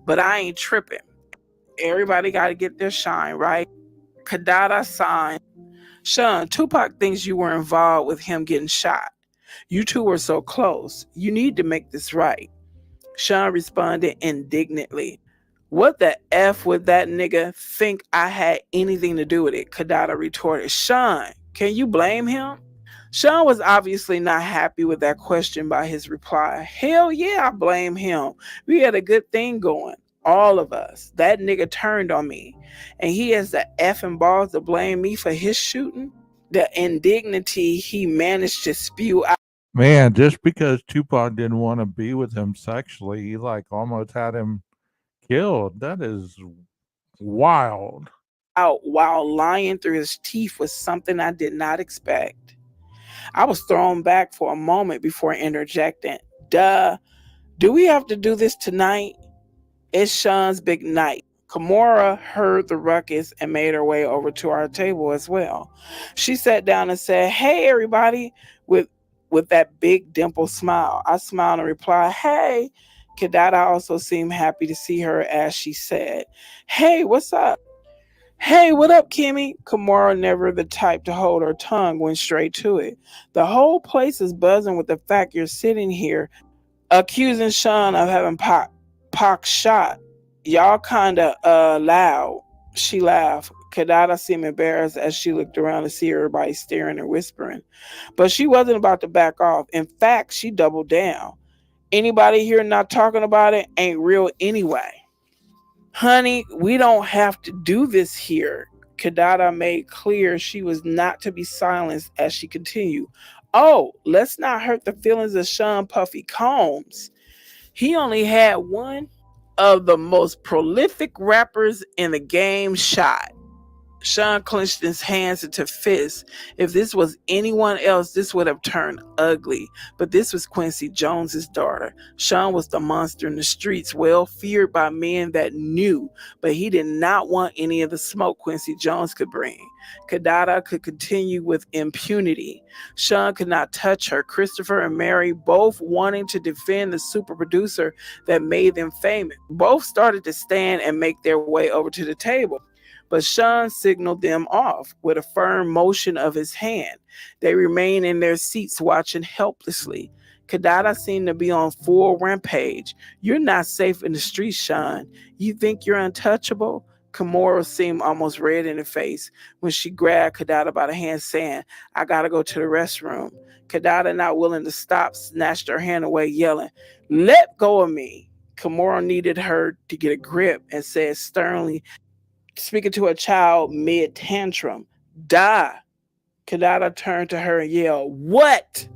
But I ain't tripping. Everybody got to get their shine, right? Kadada signed. Sean, Tupac thinks you were involved with him getting shot. You two were so close. You need to make this right. Sean responded indignantly. What the F would that nigga think I had anything to do with it? Kadada retorted. Sean, can you blame him? Sean was obviously not happy with that question by his reply. Hell yeah, I blame him. We had a good thing going. All of us. That nigga turned on me. And he has the effing balls to blame me for his shooting. The indignity he managed to spew out. Man, just because Tupac didn't want to be with him sexually, he like almost had him killed. That is wild. Out while lying through his teeth was something I did not expect. I was thrown back for a moment before interjecting. Duh. Do we have to do this tonight? It's Sean's big night. Kimura heard the ruckus and made her way over to our table as well. She sat down and said, "Hey, everybody," with with that big dimple smile. I smiled and replied, "Hey." Kadada also seemed happy to see her as she said, "Hey, what's up?" "Hey, what up, Kimmy?" Kimura, never the type to hold her tongue, went straight to it. "The whole place is buzzing with the fact you're sitting here accusing Sean of having Pac shot. Y'all kinda loud." She laughed. Kadada seemed embarrassed as she looked around to see everybody staring and whispering. But she wasn't about to back off. In fact, she doubled down. "Anybody here not talking about it ain't real anyway. Honey, we don't have to do this here." Kadada made clear she was not to be silenced as she continued. "Oh, let's not hurt the feelings of Sean Puffy Combs. He only had one of the most prolific rappers in the game shot." Sean clenched his hands into fists. If this was anyone else, this would have turned ugly. But this was Quincy Jones's daughter. Sean was the monster in the streets, well feared by men that knew, but he did not want any of the smoke Quincy Jones could bring. Kadada could continue with impunity. Sean could not touch her. Christopher and Mary, both wanting to defend the super producer that made them famous, both started to stand and make their way over to the table. But Sean signaled them off with a firm motion of his hand. They remained in their seats watching helplessly. Kadada seemed to be on full rampage. "You're not safe in the streets, Sean. You think you're untouchable?" Kimura seemed almost red in the face when she grabbed Kadada by the hand, saying, "I gotta go to the restroom." Kadada, not willing to stop, snatched her hand away, yelling, "Let go of me." Kimura needed her to get a grip and said sternly, speaking to a child mid tantrum, "Die." Kadada turned to her and yelled, "What?"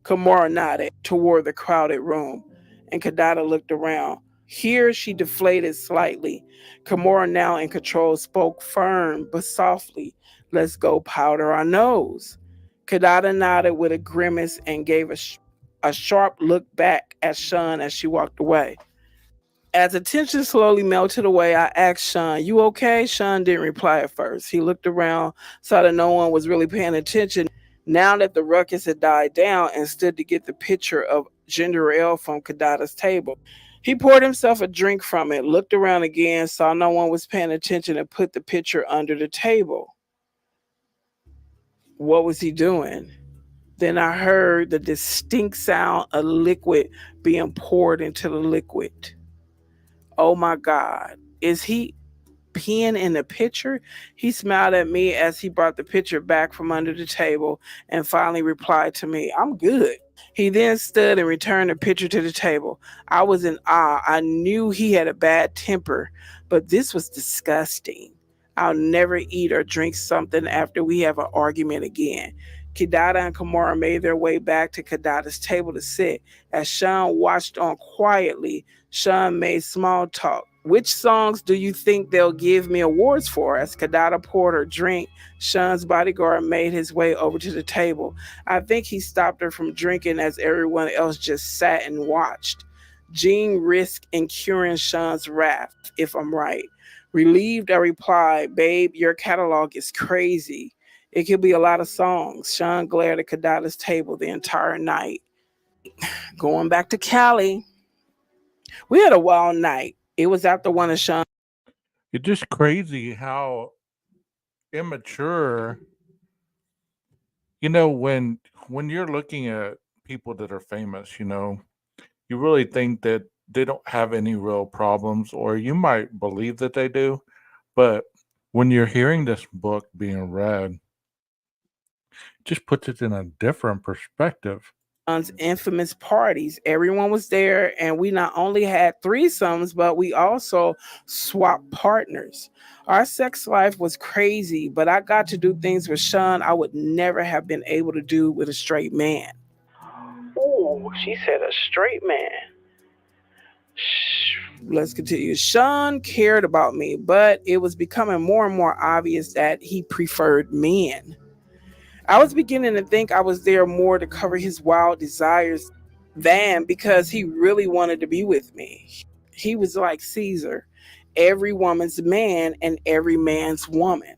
Kimura nodded toward the crowded room, and Kadada looked around. Here she deflated slightly. Kimura, now in control, spoke firm but softly, "Let's go powder our nose." Kadada nodded with a grimace and gave a sharp look back at Sean as she walked away. As the tension slowly melted away, I asked Sean, "You okay?" Sean didn't reply at first. He looked around, saw that no one was really paying attention now that the ruckus had died down, and stood to get the picture of ginger ale from Kadada's table. He poured himself a drink from it, looked around again, saw no one was paying attention, and put the pitcher under the table. What was he doing? Then I heard the distinct sound of liquid being poured into the liquid. "Oh my God. Is he peeing in the pitcher?" He smiled at me as he brought the pitcher back from under the table and finally replied to me, "I'm good." He then stood and returned the pitcher to the table. I was in awe. I knew he had a bad temper, but this was disgusting. I'll never eat or drink something after we have an argument again. Kidada and Kimura made their way back to Kadada's table to sit. As Sean watched on quietly, Sean made small talk. "Which songs do you think they'll give me awards for?" As Kadada poured her drink, Sean's bodyguard made his way over to the table. I think he stopped her from drinking as everyone else just sat and watched. Jean risked incurring Sean's wrath, if I'm right. Relieved, I replied, "Babe, your catalog is crazy. It could be a lot of songs." Sean glared at Kadada's table the entire night. Going back to Cali, we had a wild night. It was after one of Sean's. It's just crazy how immature, when you're looking at people that are famous, you really think that they don't have any real problems, or you might believe that they do. But when you're hearing this book being read, it just puts it in a different perspective. Infamous parties. Everyone was there, and we not only had threesomes, but we also swapped partners. Our sex life was crazy, but I got to do things with Sean I would never have been able to do with a straight man. Oh, she said a straight man. Let's continue. Sean cared about me, but it was becoming more and more obvious that he preferred men. I was beginning to think I was there more to cover his wild desires than because he really wanted to be with me. He was like Caesar. every woman's man and every man's woman.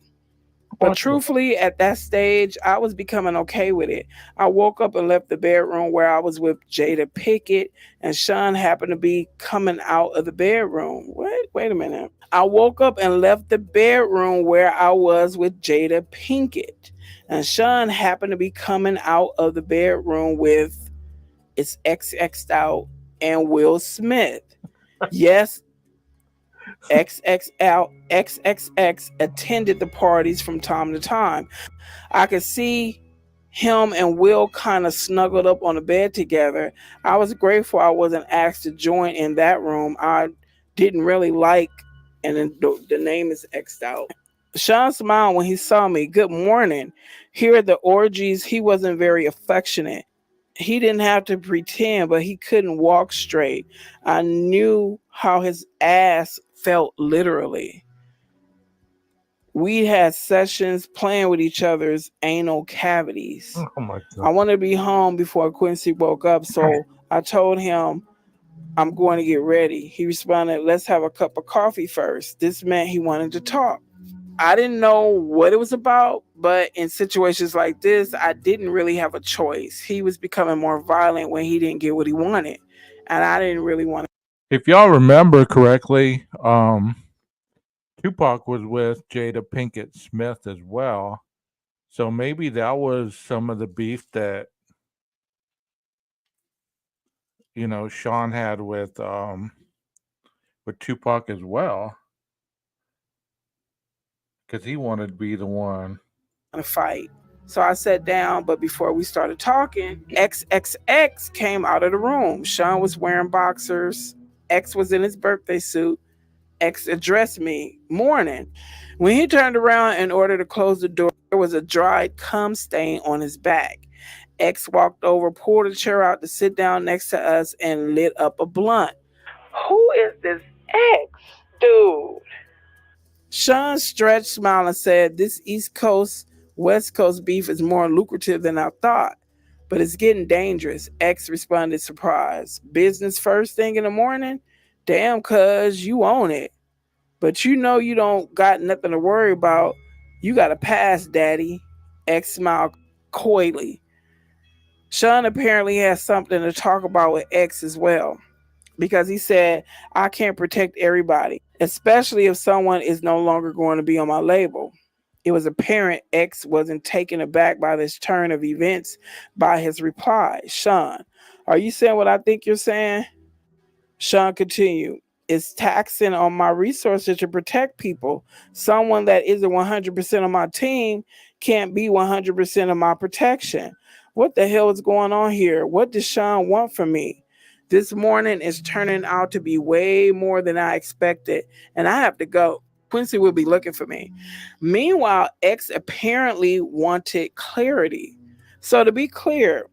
But truthfully, at that stage, I was becoming okay with it. I woke up and left the bedroom where I was with Jada Pickett, and Sean happened to be coming out of the bedroom. Wait a minute. I woke up and left the bedroom where I was with Jada Pinkett, and Sean happened to be coming out of the bedroom with its XX'd out and Will Smith. Yes, XXL, XXX attended the parties from time to time. I could see him and Will kind of snuggled up on the bed together. I was grateful I wasn't asked to join in that room. I didn't really like, and then the name is X'd out. Sean smiled when he saw me. Good morning. Here at the orgies, he wasn't very affectionate. He didn't have to pretend, but he couldn't walk straight. I knew how his ass felt literally. We had sessions playing with each other's anal cavities. Oh my I wanted to be home before Quincy woke up, so I told him I'm going to get ready. He responded, let's have a cup of coffee first. This meant he wanted to talk. I didn't know what it was about, but in situations like this, I didn't really have a choice. He was becoming more violent when he didn't get what he wanted, and I didn't really want to. If y'all remember correctly, Tupac was with Jada Pinkett Smith as well. So maybe that was some of the beef that Sean had with Tupac as well, because he wanted to be the one. A fight. So I sat down, but before we started talking, XXX came out of the room. Sean was wearing boxers. X was in his birthday suit. X addressed me, morning. When he turned around in order to close the door, there was a dried cum stain on his back. X walked over, pulled a chair out to sit down next to us, and lit up a blunt. Who is this X dude? Sean stretched, smiled, and said, this East Coast, West Coast beef is more lucrative than I thought, but it's getting dangerous. X responded, surprised. Business first thing in the morning? Damn, cuz you own it. But you know you don't got nothing to worry about. You got a pass, daddy. X smiled coyly. Sean apparently has something to talk about with X as well, because he said, I can't protect everybody, especially if someone is no longer going to be on my label. It was apparent X wasn't taken aback by this turn of events by his reply. Sean, are you saying what I think you're saying? Sean continued, it's taxing on my resources to protect people. Someone that isn't 100% on my team can't be 100% of my protection. What the hell is going on here? What does Sean want from me? This morning is turning out to be way more than I expected, and I have to go. Quincy will be looking for me. Meanwhile, X apparently wanted clarity. So to be clear,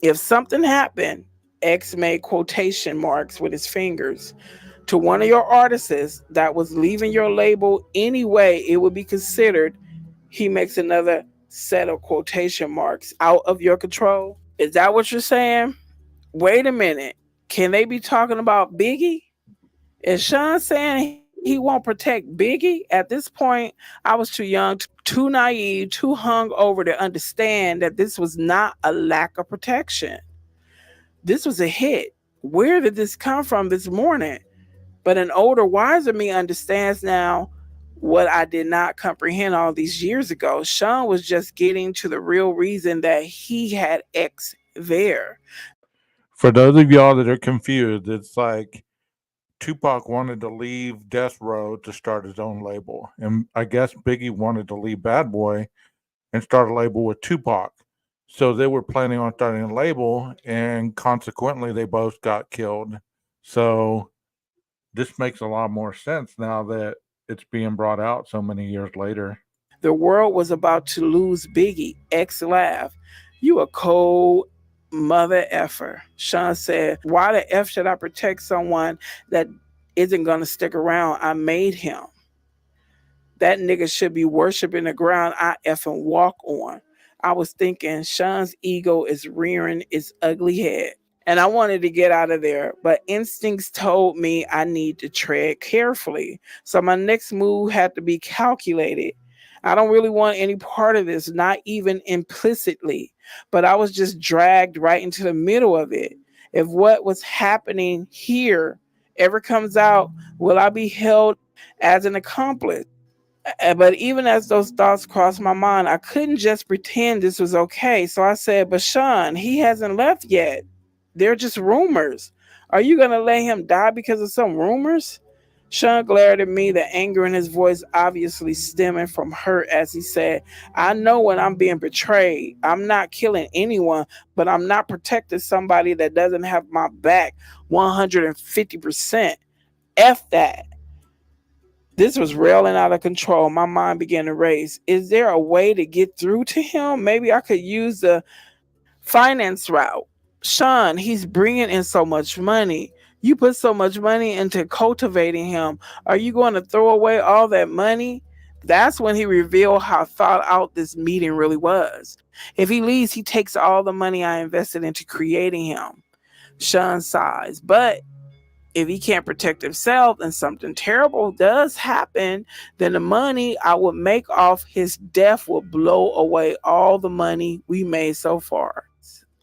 if something happened, X made quotation marks with his fingers to one of your artists that was leaving your label anyway, it would be considered, he makes another set of quotation marks, out of your control. Is that what you're saying? Wait a minute. Can they be talking about Biggie? Is Sean saying he won't protect Biggie? At this point, I was too young, too naive, too hung over to understand that this was not a lack of protection. This was a hit. Where did this come from this morning? But an older, wiser me understands now what I did not comprehend all these years ago. Sean was just getting to the real reason that he had X there. For those of y'all that are confused, it's like Tupac wanted to leave Death Row to start his own label. And I guess Biggie wanted to leave Bad Boy and start a label with Tupac. So they were planning on starting a label, and consequently, they both got killed. So this makes a lot more sense now that it's being brought out so many years later. The world was about to lose Biggie. X laughed. You a cold mother effer. Sean said, why the F should I protect someone that isn't going to stick around? I made him. That nigga should be worshiping the ground I effing walk on. I was thinking Sean's ego is rearing its ugly head. and I wanted to get out of there, but instincts told me I need to tread carefully. So my next move had to be calculated. I don't really want any part of this, not even implicitly, but I was just dragged right into the middle of it. If what was happening here ever comes out, will I be held as an accomplice? But even as those thoughts crossed my mind, I couldn't just pretend this was okay. So I said, but Sean, he hasn't left yet. They're just rumors. Are you going to let him die because of some rumors? Sean glared at me, the anger in his voice obviously stemming from hurt as he said, I know when I'm being betrayed. I'm not killing anyone, but I'm not protecting somebody that doesn't have my back 150%. F that. This was railing out of control. My mind began to race. Is there a way to get through to him? Maybe I could use the finance route. Sean, he's bringing in so much money. You put so much money into cultivating him. Are you going to throw away all that money? That's when he revealed how thought out this meeting really was. If he leaves, he takes all the money I invested into creating him. Sean sighs. But if he can't protect himself and something terrible does happen, then the money I would make off his death will blow away all the money we made so far.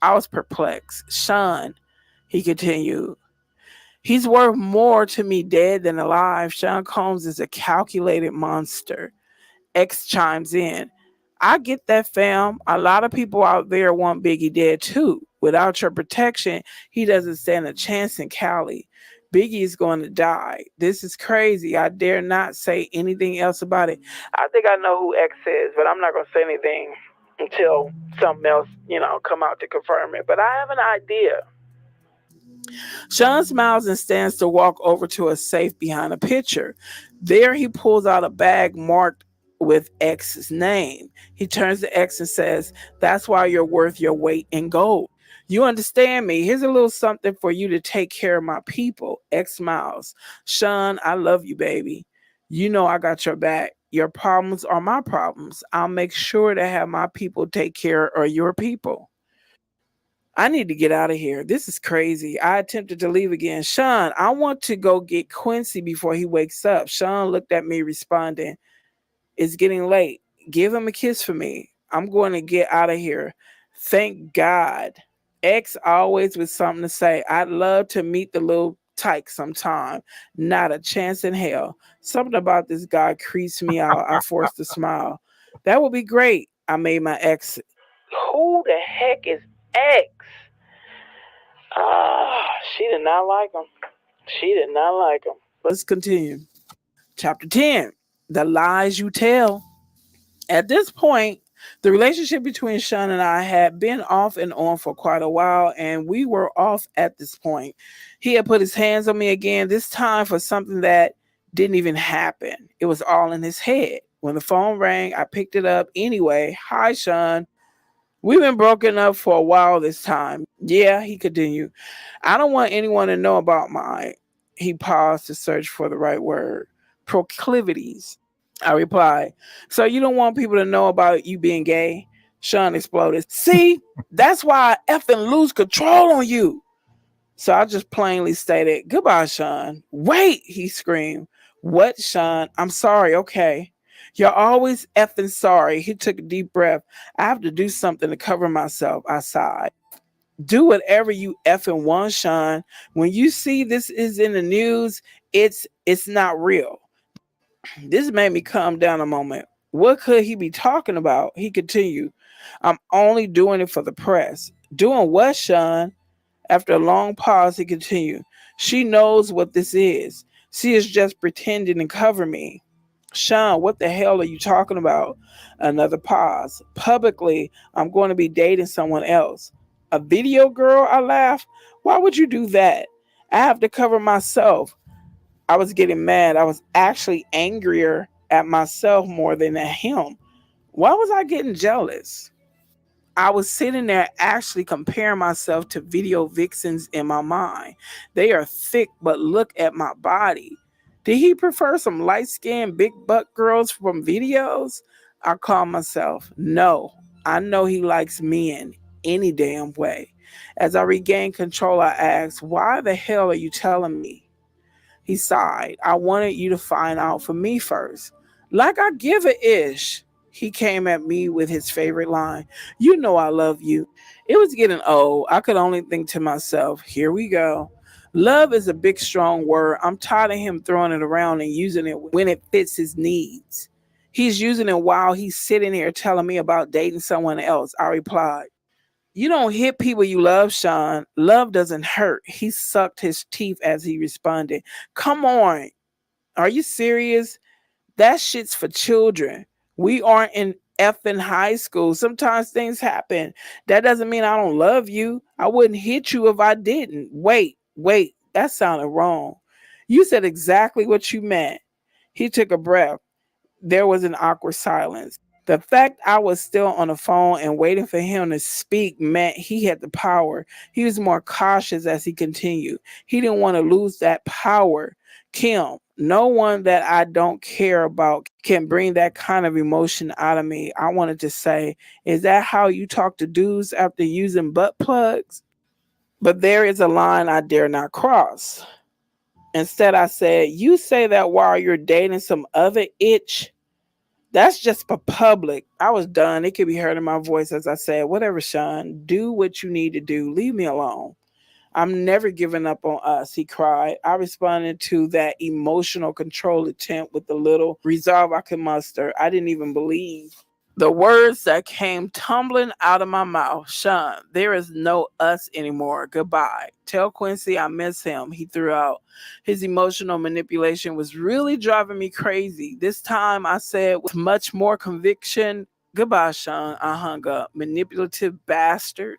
I was perplexed. Sean, he continued, he's worth more to me dead than alive. Sean Combs is a calculated monster. X chimes in. I get that, fam. A lot of people out there want Biggie dead too. Without your protection, he doesn't stand a chance in Cali. Biggie is going to die. This is crazy. I dare not say anything else about it. I think I know who X is, but I'm not going to say anything until something else, come out to confirm it. But I have an idea. Sean smiles and stands to walk over to a safe behind a picture. There he pulls out a bag marked with X's name. He turns to X and says, that's why you're worth your weight in gold. You understand me? Here's a little something for you to take care of my people. X smiles. Sean, I love you, baby. You know I got your back. Your problems are my problems. I'll make sure to have my people take care of your people. I need to get out of here. This is crazy. I attempted to leave again. Sean, I want to go get Quincy before he wakes up. Sean looked at me, responding, it's getting late. Give him a kiss for me. I'm going to get out of here. Thank God. X always with something to say. I'd love to meet the little tyke sometime. Not a chance in hell. Something about this guy creeps me out. I forced a smile. That would be great. I made my exit. Who the heck is X? She did not like him. She did not like him. Let's continue. Chapter 10. The lies you tell. At this point, the relationship between Sean and I had been off and on for quite a while, and we were off at this point. He had put his hands on me again, this time for something that didn't even happen. It was all in his head. When the phone rang, I picked it up anyway. Hi, Sean. We've been broken up for a while this time. Yeah, he continued. I don't want anyone to know about he paused to search for the right word, proclivities. I replied, so you don't want people to know about you being gay? Sean exploded. See, that's why I effing lose control on you. So I just plainly stated, goodbye, Sean. Wait, he screamed. What, Sean? I'm sorry, okay. You're always effing sorry. He took a deep breath. I have to do something to cover myself. I sighed. Do whatever you effing want, Sean. When you see this is in the news, it's not real. This made me calm down a moment. What could he be talking about? He continued. I'm only doing it for the press. Doing what, Sean? After a long pause, he continued. She knows what this is. She is just pretending to cover me. Sean, what the hell are you talking about? Another pause. Publicly, I'm going to be dating someone else. A video girl? I laughed. Why would you do that? I have to cover myself. I was getting mad. I was actually angrier at myself more than at him. Why was I getting jealous? I was sitting there actually comparing myself to video vixens in my mind. They are thick, but look at my body. Did he prefer some light-skinned, big butt girls from videos? I called myself. No, I know he likes men any damn way. As I regained control, I asked, "Why the hell are you telling me?" He sighed. "I wanted you to find out for me first." Like I give a ish. He came at me with his favorite line, "You know I love you." It was getting old. I could only think to myself, here we go. Love is a big, strong word. I'm tired of him throwing it around and using it when it fits his needs. He's using it while he's sitting here telling me about dating someone else. I replied, "You don't hit people you love, Sean. Love doesn't hurt." He sucked his teeth as he responded, "Come on. Are you serious? That shit's for children. We aren't in effing high school. Sometimes things happen. That doesn't mean I don't love you. I wouldn't hit you if I didn't." Wait. That sounded wrong. You said exactly what you meant. He took a breath. There was an awkward silence. The fact I was still on the phone and waiting for him to speak meant he had the power. He was more cautious as he continued. He didn't want to lose that power. "Kim, no one that I don't care about can bring that kind of emotion out of me." I wanted to say, "Is that how you talk to dudes after using butt plugs?" But there is a line I dare not cross. Instead, I said, "You say that while you're dating some other itch? That's just for public." I was done. It could be heard in my voice as I said, "Whatever, Sean. Do what you need to do. Leave me alone." "I'm never giving up on us," he cried. I responded to that emotional control attempt with the little resolve I could muster. I didn't even believe the words that came tumbling out of my mouth. "Sean, there is no us anymore. Goodbye. Tell Quincy I miss him," he threw out. His emotional manipulation was really driving me crazy. This time I said with much more conviction, "Goodbye, Sean." I hung up. Manipulative bastard.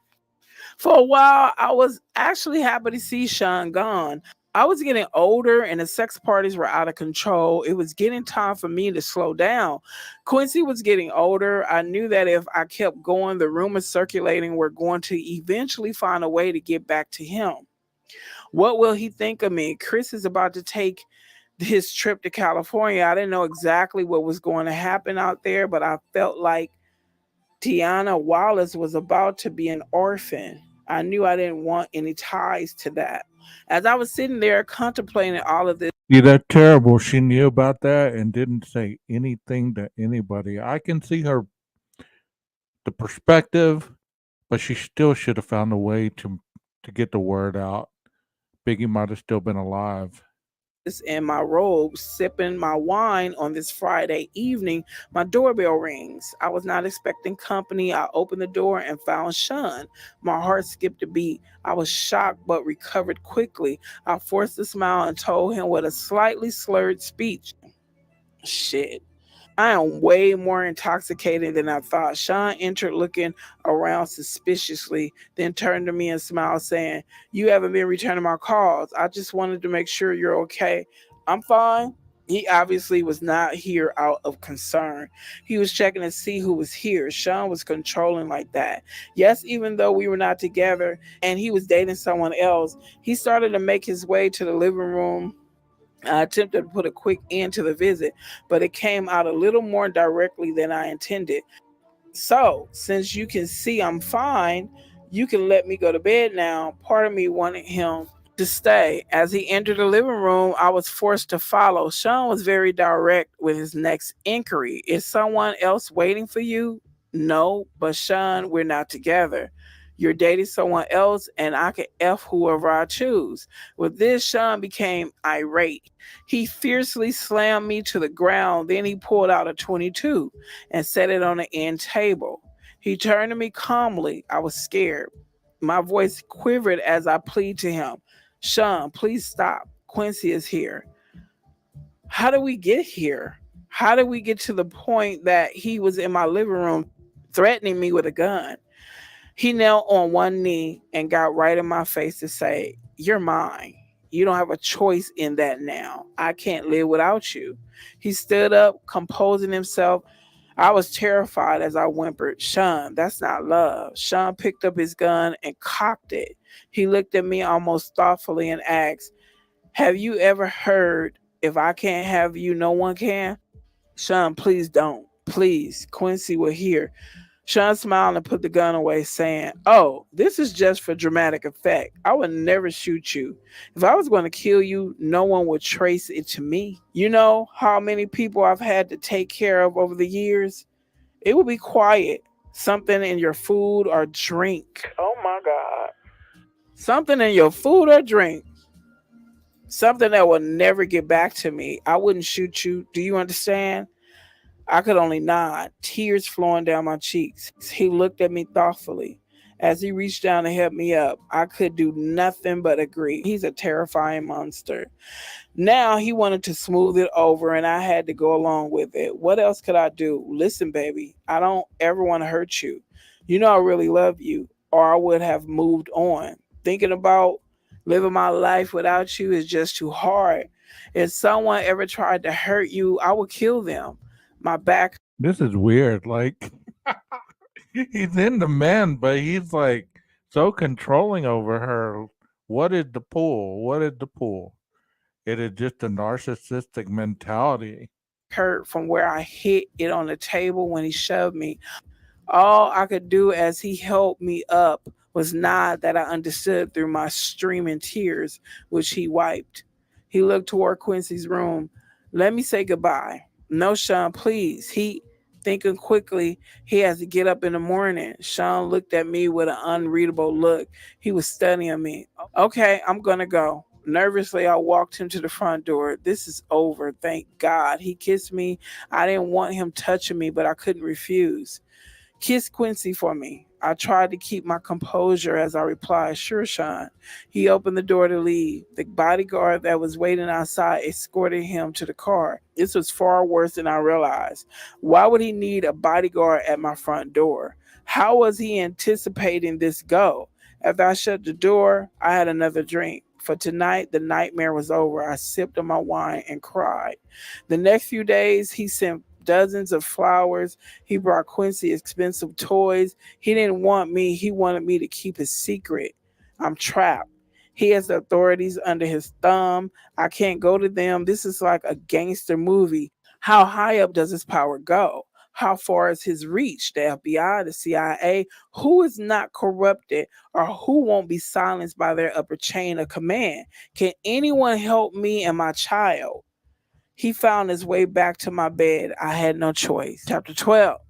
For a while, I was actually happy to see Sean gone. I was getting older and the sex parties were out of control. It was getting time for me to slow down. Quincy was getting older. I knew that if I kept going, the rumors circulating were going to eventually find a way to get back to him. What will he think of me? Chris is about to take his trip to California. I didn't know exactly what was going to happen out there, but I felt like Tiana Wallace was about to be an orphan. I knew I didn't want any ties to that. As I was sitting there contemplating all of this, See, that's terrible. She knew about that and didn't say anything to anybody. I can see the perspective, but she still should have found a way to get the word out. Biggie might have still been alive. in my robe, sipping my wine on this Friday evening, my doorbell rings. I was not expecting company. I opened the door and found Sean. My heart skipped a beat. I was shocked but recovered quickly. I forced a smile and told him with a slightly slurred speech, "Shit, I am way more intoxicated than I thought." Sean entered looking around suspiciously, then turned to me and smiled, saying, "You haven't been returning my calls. I just wanted to make sure you're okay." "I'm fine." He obviously was not here out of concern. He was checking to see who was here. Sean was controlling like that. Yes, even though we were not together and he was dating someone else, he started to make his way to the living room. I attempted to put a quick end to the visit, but it came out a little more directly than I intended. "So, since you can see I'm fine, you can let me go to bed now." Part of me wanted him to stay. As he entered the living room, I was forced to follow. Sean was very direct with his next inquiry. "Is someone else waiting for you?" "No, but Sean, we're not together. You're dating someone else, and I can F whoever I choose." With this, Sean became irate. He fiercely slammed me to the ground. Then he pulled out a 22 and set it on the end table. He turned to me calmly. I was scared. My voice quivered as I pleaded to him, "Sean, please stop. Quincy is here." How did we get here? How did we get to the point that he was in my living room threatening me with a gun? He knelt on one knee and got right in my face to say, "You're mine. You don't have a choice in that now. I can't live without you." He stood up, composing himself. I was terrified as I whimpered, "Sean, that's not love." Sean picked up his gun and cocked it. He looked at me almost thoughtfully and asked, "Have you ever heard, if I can't have you, no one can?" "Sean, please don't. Please." Quincy will hear. Sean smiled and put the gun away, saying, "Oh, this is just for dramatic effect. I would never shoot you. If I was going to kill you, no one would trace it to me. You know how many people I've had to take care of over the years? It would be quiet. Something in your food or drink. Oh my God. Something in your food or drink. Something that will never get back to me. I wouldn't shoot you. Do you understand?" I could only nod, tears flowing down my cheeks. He looked at me thoughtfully. As he reached down to help me up, I could do nothing but agree. He's a terrifying monster. Now he wanted to smooth it over, and I had to go along with it. What else could I do? Listen, baby, I don't ever want to hurt you. You know I really love you, or I would have moved on. Thinking about living my life without you is just too hard. If someone ever tried to hurt you, I would kill them. My back. This is weird. Like he's into men, but he's like so controlling over her. What is the pull? What is the pull? It is just a narcissistic mentality. Hurt from where I hit it on the table when he shoved me. All I could do as he helped me up was nod that I understood through my streaming tears, which he wiped. He looked toward Quincy's room. "Let me say goodbye." "No, Sean, please." He thinking quickly, he has to get up in the morning. Sean looked at me with an unreadable look. He was studying me. "Okay, I'm gonna go." Nervously, I walked him to the front door. "This is over, thank God." He kissed me. I didn't want him touching me, but I couldn't refuse. "Kiss Quincy for me." I tried to keep my composure as I replied, "Sure, Sean." He opened the door to leave. The bodyguard that was waiting outside escorted him to the car. This was far worse than I realized. Why would he need a bodyguard at my front door? How was he anticipating this go? After I shut the door, I had another drink. For tonight, the nightmare was over. I sipped on my wine and cried. The next few days, he sent dozens of flowers. He brought Quincy expensive toys. He didn't want me, he wanted me to keep his secret. I'm trapped. He has the authorities under his thumb. I can't go to them. This is like a gangster movie. How high up does his power go? How far is his reach? The FBI, the CIA, who is not corrupted or who won't be silenced by their upper chain of command? Can anyone help me and my child? He found his way back to my bed. I had no choice. Chapter 12,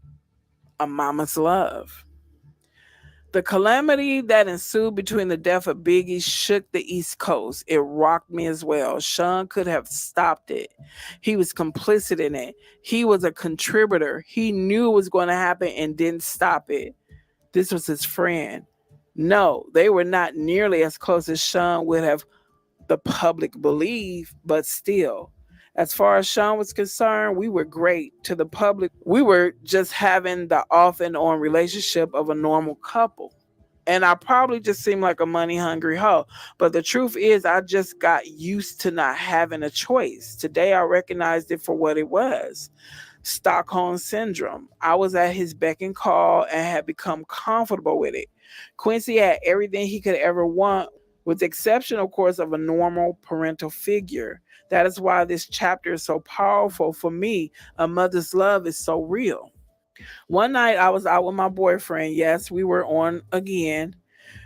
A Mama's Love. The calamity that ensued between the death of Biggie shook the East Coast. It rocked me as well. Sean could have stopped it. He was complicit in it. He was a contributor. He knew it was going to happen and didn't stop it. This was his friend. No, they were not nearly as close as Sean would have the public believe, but still. As far as Sean was concerned, we were great. To the public, we were just having the off and on relationship of a normal couple. And I probably just seemed like a money hungry hoe. But the truth is, I just got used to not having a choice. Today, I recognized it for what it was. Stockholm syndrome. I was at his beck and call and had become comfortable with it. Quincy had everything he could ever want, with the exception, of course, of a normal parental figure. That is why this chapter is so powerful for me. A mother's love is so real. One night I was out with my boyfriend. Yes, we were on again.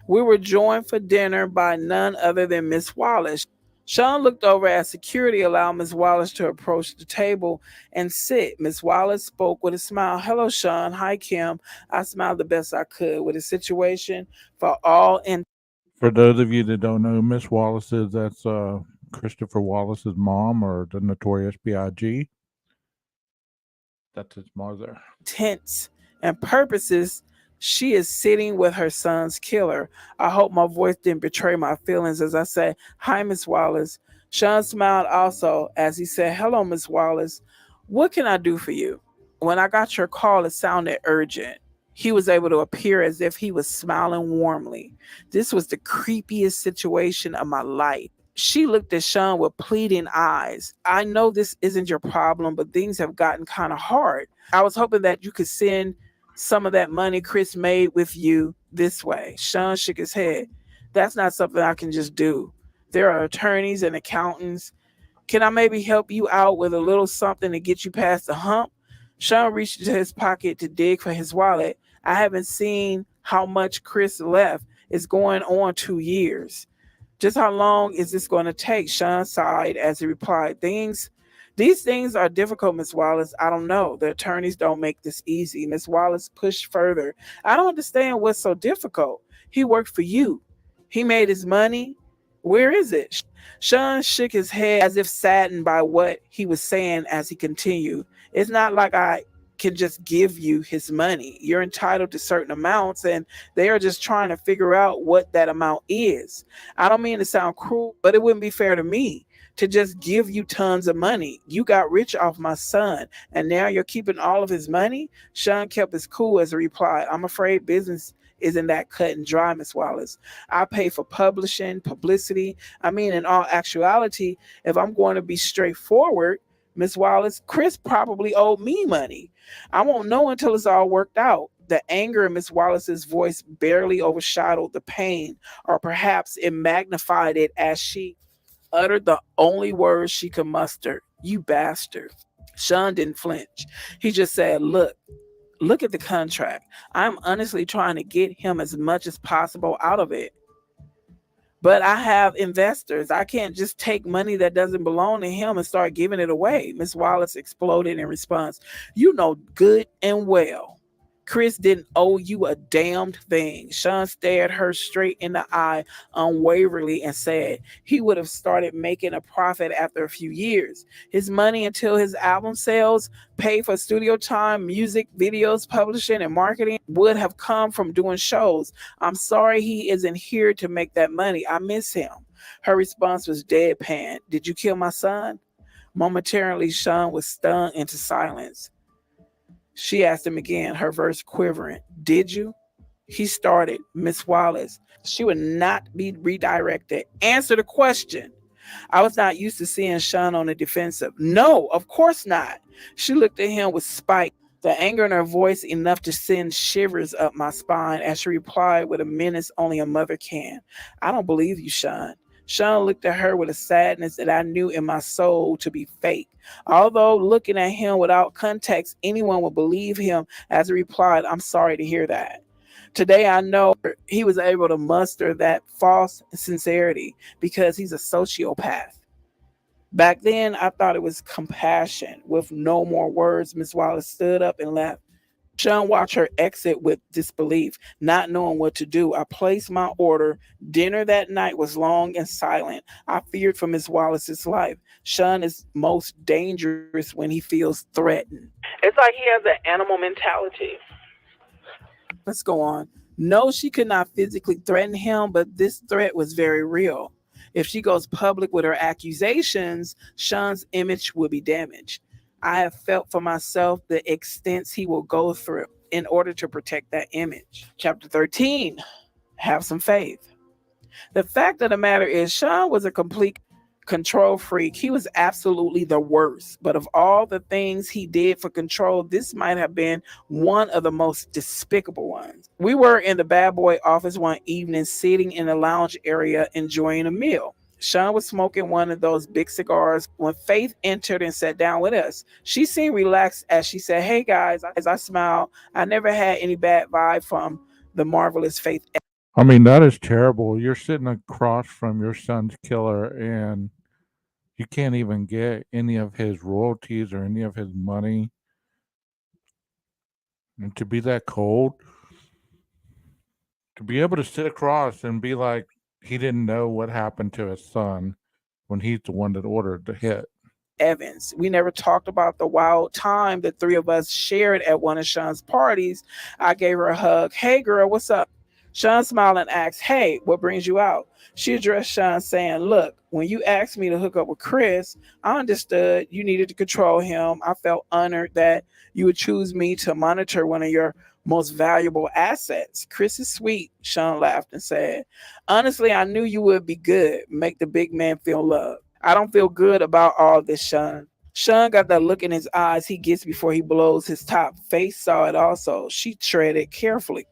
We were joined for dinner by none other than Miss Wallace. Sean looked over as security allowed Miss Wallace to approach the table and sit. Miss Wallace spoke with a smile. "Hello, Sean. Hi, Kim." I smiled the best I could with the situation for all in. For those of you that don't know who Miss Wallace is, that's Christopher Wallace's mom, or the notorious B.I.G. That's his mother. Intents and purposes, she is sitting with her son's killer. I hope my voice didn't betray my feelings as I said, "Hi, Miss Wallace." Sean smiled also as he said, "Hello, Miss Wallace. What can I do for you?" When I got your call, it sounded urgent. He was able to appear as if he was smiling warmly. This was the creepiest situation of my life. She looked at Sean with pleading eyes. "I know this isn't your problem, but things have gotten kind of hard. I was hoping that you could send some of that money Chris made with you this way." Sean shook his head. "That's not something I can just do. There are attorneys and accountants. Can I maybe help you out with a little something to get you past the hump?" Sean reached into his pocket to dig for his wallet. I haven't seen how much Chris left. It's going on 2 years. Just how long is this going to take? Sean sighed as he replied, these things are difficult, Miss Wallace. I don't know. The attorneys don't make this easy. Miss Wallace pushed further. I don't understand what's so difficult. He worked for you. He made his money. Where is it? Sean shook his head as if saddened by what he was saying as he continued. It's not like I can just give you his money. You're entitled to certain amounts, and they are just trying to figure out what that amount is. I don't mean to sound cruel, but it wouldn't be fair to me to just give you tons of money. You got rich off my son, and now you're keeping all of his money? Sean kept his cool as he replied, I'm afraid business isn't that cut and dry, Miss Wallace. I pay for publishing, publicity. I mean, in all actuality, if I'm going to be straightforward, Miss Wallace, Chris probably owed me money. I won't know until it's all worked out. The anger in Miss Wallace's voice barely overshadowed the pain, or perhaps it magnified it as she uttered the only words she could muster. You bastard. Sean didn't flinch. He just said, look at the contract. I'm honestly trying to get him as much as possible out of it. But I have investors. I can't just take money that doesn't belong to him and start giving it away. Miss Wallace exploded in response. You know good and well Chris didn't owe you a damned thing. Sean stared her straight in the eye unwaveringly and said he would have started making a profit after a few years. His money until his album sales, paid for studio time, music, videos, publishing, and marketing would have come from doing shows. I'm sorry he isn't here to make that money. I miss him. Her response was deadpan. Did you kill my son? Momentarily, Sean was stung into silence. She asked him again, her voice quivering. Did you? He started. Miss Wallace. She would not be redirected. Answer the question. I was not used to seeing Sean on the defensive. No, of course not. She looked at him with spite, the anger in her voice enough to send shivers up my spine as she replied with a menace only a mother can. I don't believe you, Sean. Sean looked at her with a sadness that I knew in my soul to be fake. Although looking at him without context, anyone would believe him as he replied, I'm sorry to hear that. Today I know he was able to muster that false sincerity because he's a sociopath. Back then, I thought it was compassion. With no more words, Miss Wallace stood up and left. Sean watched her exit with disbelief, not knowing what to do. I placed my order. Dinner that night was long and silent. I feared for Miss Wallace's life. Sean is most dangerous when he feels threatened. It's like he has an animal mentality. Let's go on. No, she could not physically threaten him, but this threat was very real. If she goes public with her accusations, Sean's image will be damaged. I have felt for myself the extents he will go through in order to protect that image. Chapter 13, have some faith. The fact of the matter is, Sean was a complete control freak. He was absolutely the worst. But of all the things he did for control, this might have been one of the most despicable ones. We were in the bad boy office one evening, sitting in the lounge area enjoying a meal. Sean was smoking one of those big cigars when Faith entered and sat down with us. She seemed relaxed as she said, hey guys, as I smiled. I never had any bad vibe from the marvelous Faith. I mean, that is terrible. You're sitting across from your son's killer and you can't even get any of his royalties or any of his money. And to be that cold, to be able to sit across and be like, he didn't know what happened to his son when he's the one that ordered the hit. Evans. We never talked about the wild time the three of us shared at one of Sean's parties. I gave her a hug. Hey girl, what's up? Sean smiled and asked, hey, what brings you out? She addressed Sean saying, look, when you asked me to hook up with Chris, I understood you needed to control him. I felt honored that you would choose me to monitor one of your most valuable assets. Chris is sweet, Sean laughed and said. Honestly, I knew you would be good, make the big man feel loved. I don't feel good about all this, Sean. Sean got that look in his eyes he gets before he blows his top. Face saw it also. She treaded carefully.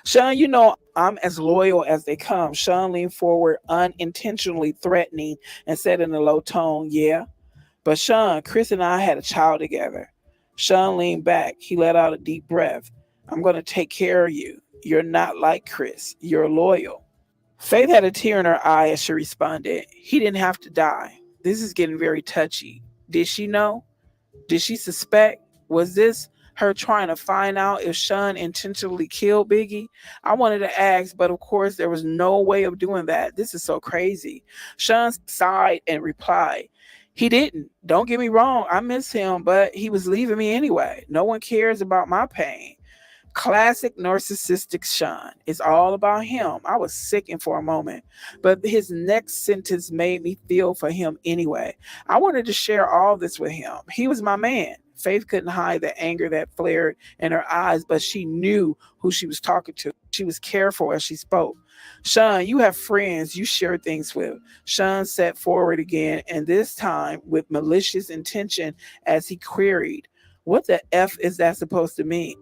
Sean, you know, I'm as loyal as they come. Sean leaned forward, unintentionally threatening, and said in a low tone, yeah. But Sean, Chris and I had a child together. Sean leaned back. He let out a deep breath. I'm going to take care of you. You're not like Chris. You're loyal. Faith had a tear in her eye as she responded, he didn't have to die. This is getting very touchy. Did she know? Did she suspect? Was this her trying to find out if Sean intentionally killed Biggie? I wanted to ask, but of course there was no way of doing that. This is so crazy. Sean sighed and replied, he didn't. Don't get me wrong. I miss him, but he was leaving me anyway. No one cares about my pain. Classic narcissistic Sean. It's all about him. I was sickened for a moment, but his next sentence made me feel for him anyway. I wanted to share all this with him. He was my man. Faith couldn't hide the anger that flared in her eyes, but she knew who she was talking to. She was careful as she spoke. Sean, you have friends you share things with. Sean sat forward again, and this time with malicious intention as he queried, what the F is that supposed to mean?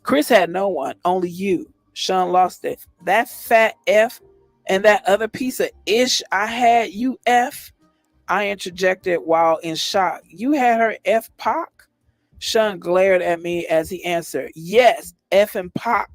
Chris had no one, only you. Sean lost it. That fat F and that other piece of ish I had, you F. I interjected while in shock. You had her F Pac? Sean glared at me as he answered, yes, F and Pac.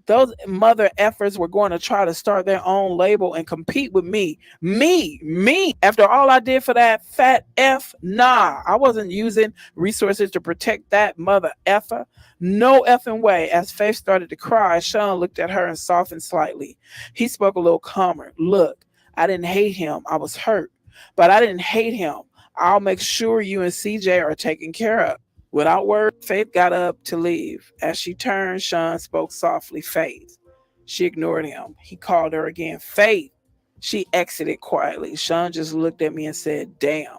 Those mother effers were going to try to start their own label and compete with me. Me. After all I did for that fat F, nah, I wasn't using resources to protect that mother effer. No effing way. As Faith started to cry, Sean looked at her and softened slightly. He spoke a little calmer. Look, I didn't hate him. I was hurt, but I didn't hate him. I'll make sure you and CJ are taken care of. Without word, Faith got up to leave. As she turned, Sean spoke softly, Faith. She ignored him. He called her again, Faith. She exited quietly. Sean just looked at me and said, damn.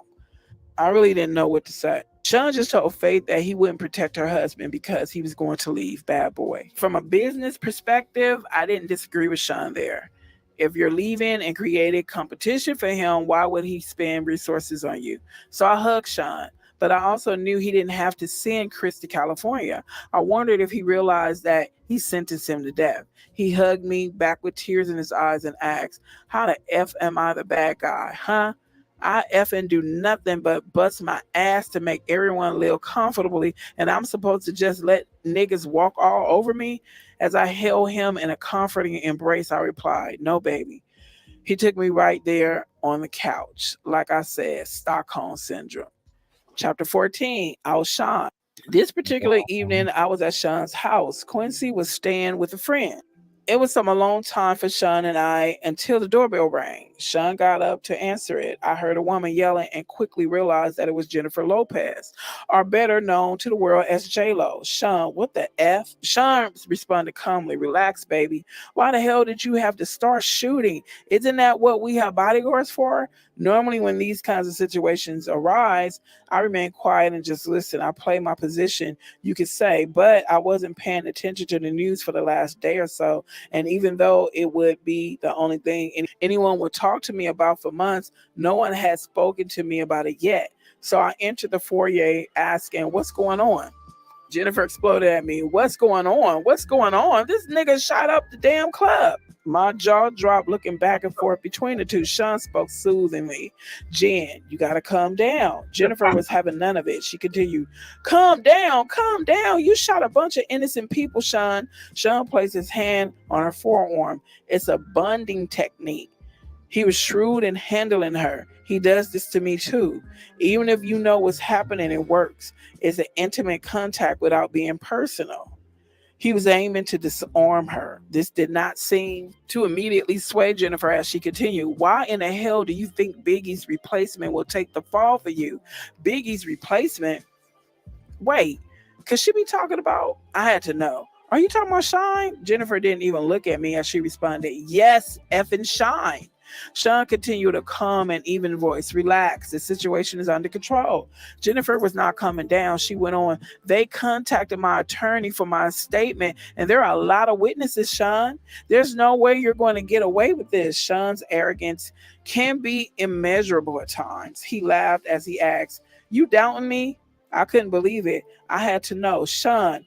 I really didn't know what to say. Sean just told Faith that he wouldn't protect her husband because he was going to leave Bad Boy. From a business perspective, I didn't disagree with Sean there. If you're leaving and created competition for him, why would he spend resources on you? So I hugged Sean. But I also knew he didn't have to send Chris to California. I wondered if he realized that he sentenced him to death. He hugged me back with tears in his eyes and asked, how the F am I the bad guy, huh? I effing do nothing but bust my ass to make everyone live comfortably, and I'm supposed to just let niggas walk all over me? As I held him in a comforting embrace, I replied, no, baby. He took me right there on the couch. Like I said, Stockholm Syndrome. Chapter 14, I'll Sean. This particular evening, I was at Sean's house. Quincy was staying with a friend. It was some alone time for Sean and I until the doorbell rang. Sean got up to answer it. I heard a woman yelling and quickly realized that it was Jennifer Lopez, or better known to the world as J-Lo. Sean, what the F? Sean responded calmly, relax, baby. Why the hell did you have to start shooting? Isn't that what we have bodyguards for? Normally, when these kinds of situations arise, I remain quiet and just listen. I play my position, you could say, but I wasn't paying attention to the news for the last day or so. And even though it would be the only thing anyone would talk to me about for months, no one had spoken to me about it yet. So I entered the foyer asking, what's going on? Jennifer exploded at me. What's going on? What's going on? This nigga shot up the damn club. My jaw dropped looking back and forth between the two. Sean spoke soothingly. Jen, you gotta calm down. Jennifer was having none of it. She continued, calm down, calm down. You shot a bunch of innocent people, Sean. Sean placed his hand on her forearm. It's a bonding technique. He was shrewd in handling her. He does this to me too. Even if you know what's happening, it works. It's an intimate contact without being personal. He was aiming to disarm her. This did not seem to immediately sway Jennifer as she continued. Why in the hell do you think Biggie's replacement will take the fall for you? Biggie's replacement? Wait, could she be talking about? I had to know. Are you talking about Shine? Jennifer didn't even look at me as she responded, yes, effing Shine. Sean continued a calm and even voice. Relax, the situation is under control. Jennifer was not coming down. She went on, they contacted my attorney for my statement, and there are a lot of witnesses, Sean. There's no way you're going to get away with this. Sean's arrogance can be immeasurable at times. He laughed as he asked, you doubting me? I couldn't believe it. I had to know. Sean,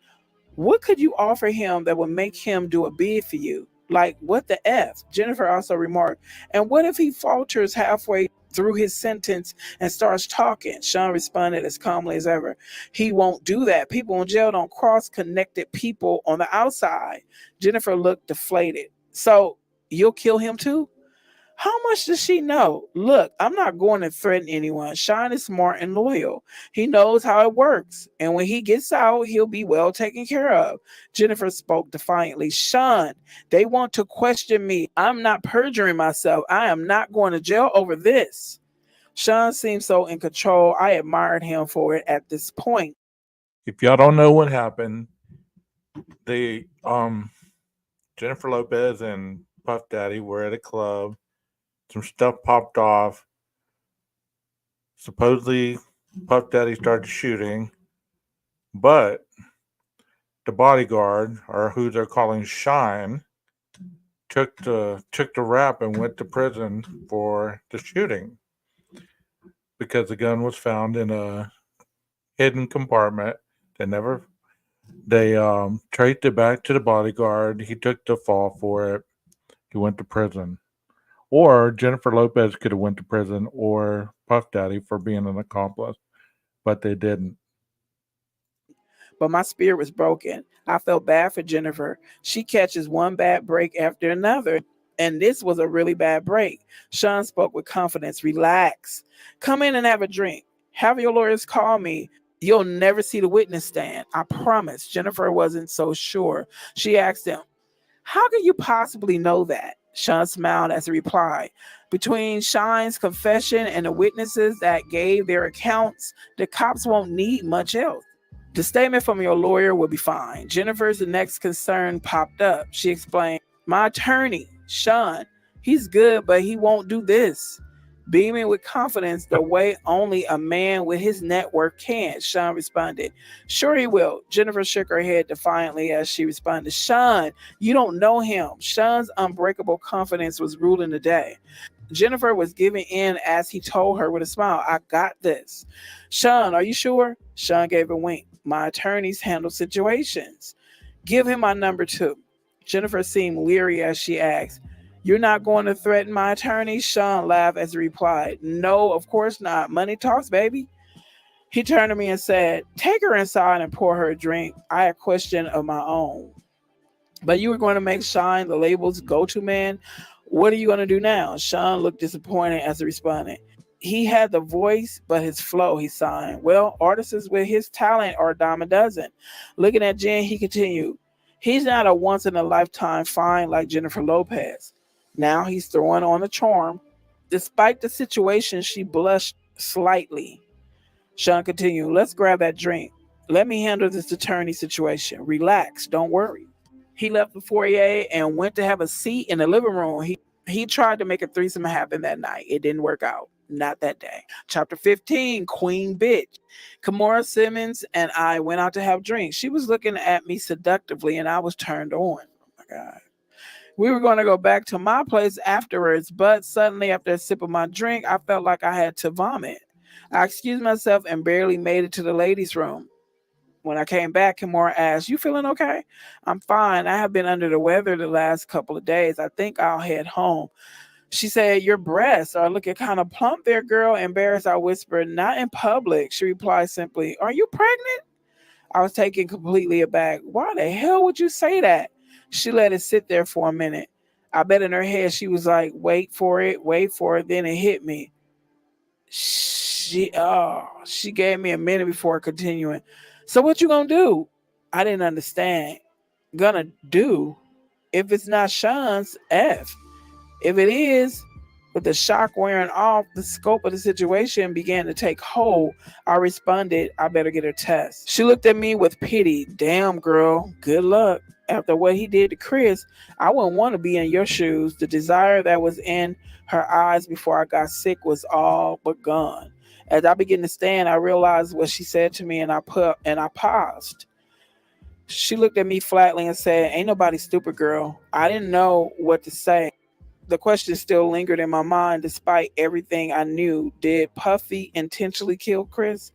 what could you offer him that would make him do a bid for you? Like, what the F? Jennifer also remarked, and what if he falters halfway through his sentence and starts talking? Sean responded as calmly as ever, he won't do that. People in jail don't cross connected people on the outside. Jennifer looked deflated. So you'll kill him too? How much does she know? Look, I'm not going to threaten anyone. Sean is smart and loyal. He knows how it works. And when he gets out, he'll be well taken care of. Jennifer spoke defiantly. Sean, they want to question me. I'm not perjuring myself. I am not going to jail over this. Sean seemed so in control. I admired him for it at this point. If y'all don't know what happened, they Jennifer Lopez and Puff Daddy were at a club. Some stuff popped off. Supposedly, Puff Daddy started shooting, but the bodyguard, or who they're calling Shine, took the rap and went to prison for the shooting because the gun was found in a hidden compartment. They traced it back to the bodyguard. He took the fall for it. He went to prison. Or Jennifer Lopez could have went to prison, or Puff Daddy for being an accomplice, but they didn't. But my spirit was broken. I felt bad for Jennifer. She catches one bad break after another. And this was a really bad break. Sean spoke with confidence. Relax. Come in and have a drink. Have your lawyers call me. You'll never see the witness stand. I promise. Jennifer wasn't so sure. She asked him, how could you possibly know that? Sean smiled as he replied, between Shine's confession and the witnesses that gave their accounts, the cops won't need much else. The statement from your lawyer will be fine. Jennifer's next concern popped up. She explained, my attorney, Sean, he's good, but he won't do this. Beaming with confidence the way only a man with his network can, Sean responded, sure he will. Jennifer shook her head defiantly as she responded, Sean, you don't know him. Sean's unbreakable confidence was ruling the day. Jennifer was giving in as he told her with a smile, I got this. Sean, are you sure? Sean gave a wink. My attorneys handle situations. Give him my number too. Jennifer seemed leery as she asked, you're not going to threaten my attorney? Sean laughed as he replied, no, of course not. Money talks, baby. He turned to me and said, take her inside and pour her a drink. I had a question of my own. But you were going to make Sean the label's go-to man. What are you going to do now? Sean looked disappointed as he responded. He had the voice, but his flow, he signed. Well, artists with his talent are a dime a dozen. Looking at Jen, he continued, he's not a once-in-a-lifetime find like Jennifer Lopez. Now he's throwing on a charm. Despite the situation, she blushed slightly. Sean continued, let's grab that drink. Let me handle this attorney situation. Relax, don't worry. He left the foyer and went to have a seat in the living room. He tried to make a threesome happen that night. It didn't work out. Not that day. Chapter 15, Queen Bitch. Kimora Simmons and I went out to have drinks. She was looking at me seductively and I was turned on. Oh my God. We were going to go back to my place afterwards, but suddenly after a sip of my drink, I felt like I had to vomit. I excused myself and barely made it to the ladies' room. When I came back, Kimora asked, you feeling okay? I'm fine. I have been under the weather the last couple of days. I think I'll head home. She said, your breasts are looking kind of plump there, girl. Embarrassed, I whispered, not in public. She replied simply, are you pregnant? I was taken completely aback. Why the hell would you say that? She let it sit there for a minute. I bet in her head she was like, wait for it. Then it hit me. She gave me a minute before continuing. So what you gonna do? I didn't understand. Gonna do? If it's not Sean's, F. If it is, with the shock wearing off, the scope of the situation began to take hold. I responded, I better get a test. She looked at me with pity. Damn, girl, good luck. After what he did to Chris, I wouldn't want to be in your shoes. The desire that was in her eyes before I got sick was all but gone. As I began to stand, I realized what she said to me and I paused. She looked at me flatly and said, ain't nobody stupid, girl. I didn't know what to say. The question still lingered in my mind despite everything I knew. Did Puffy intentionally kill Chris?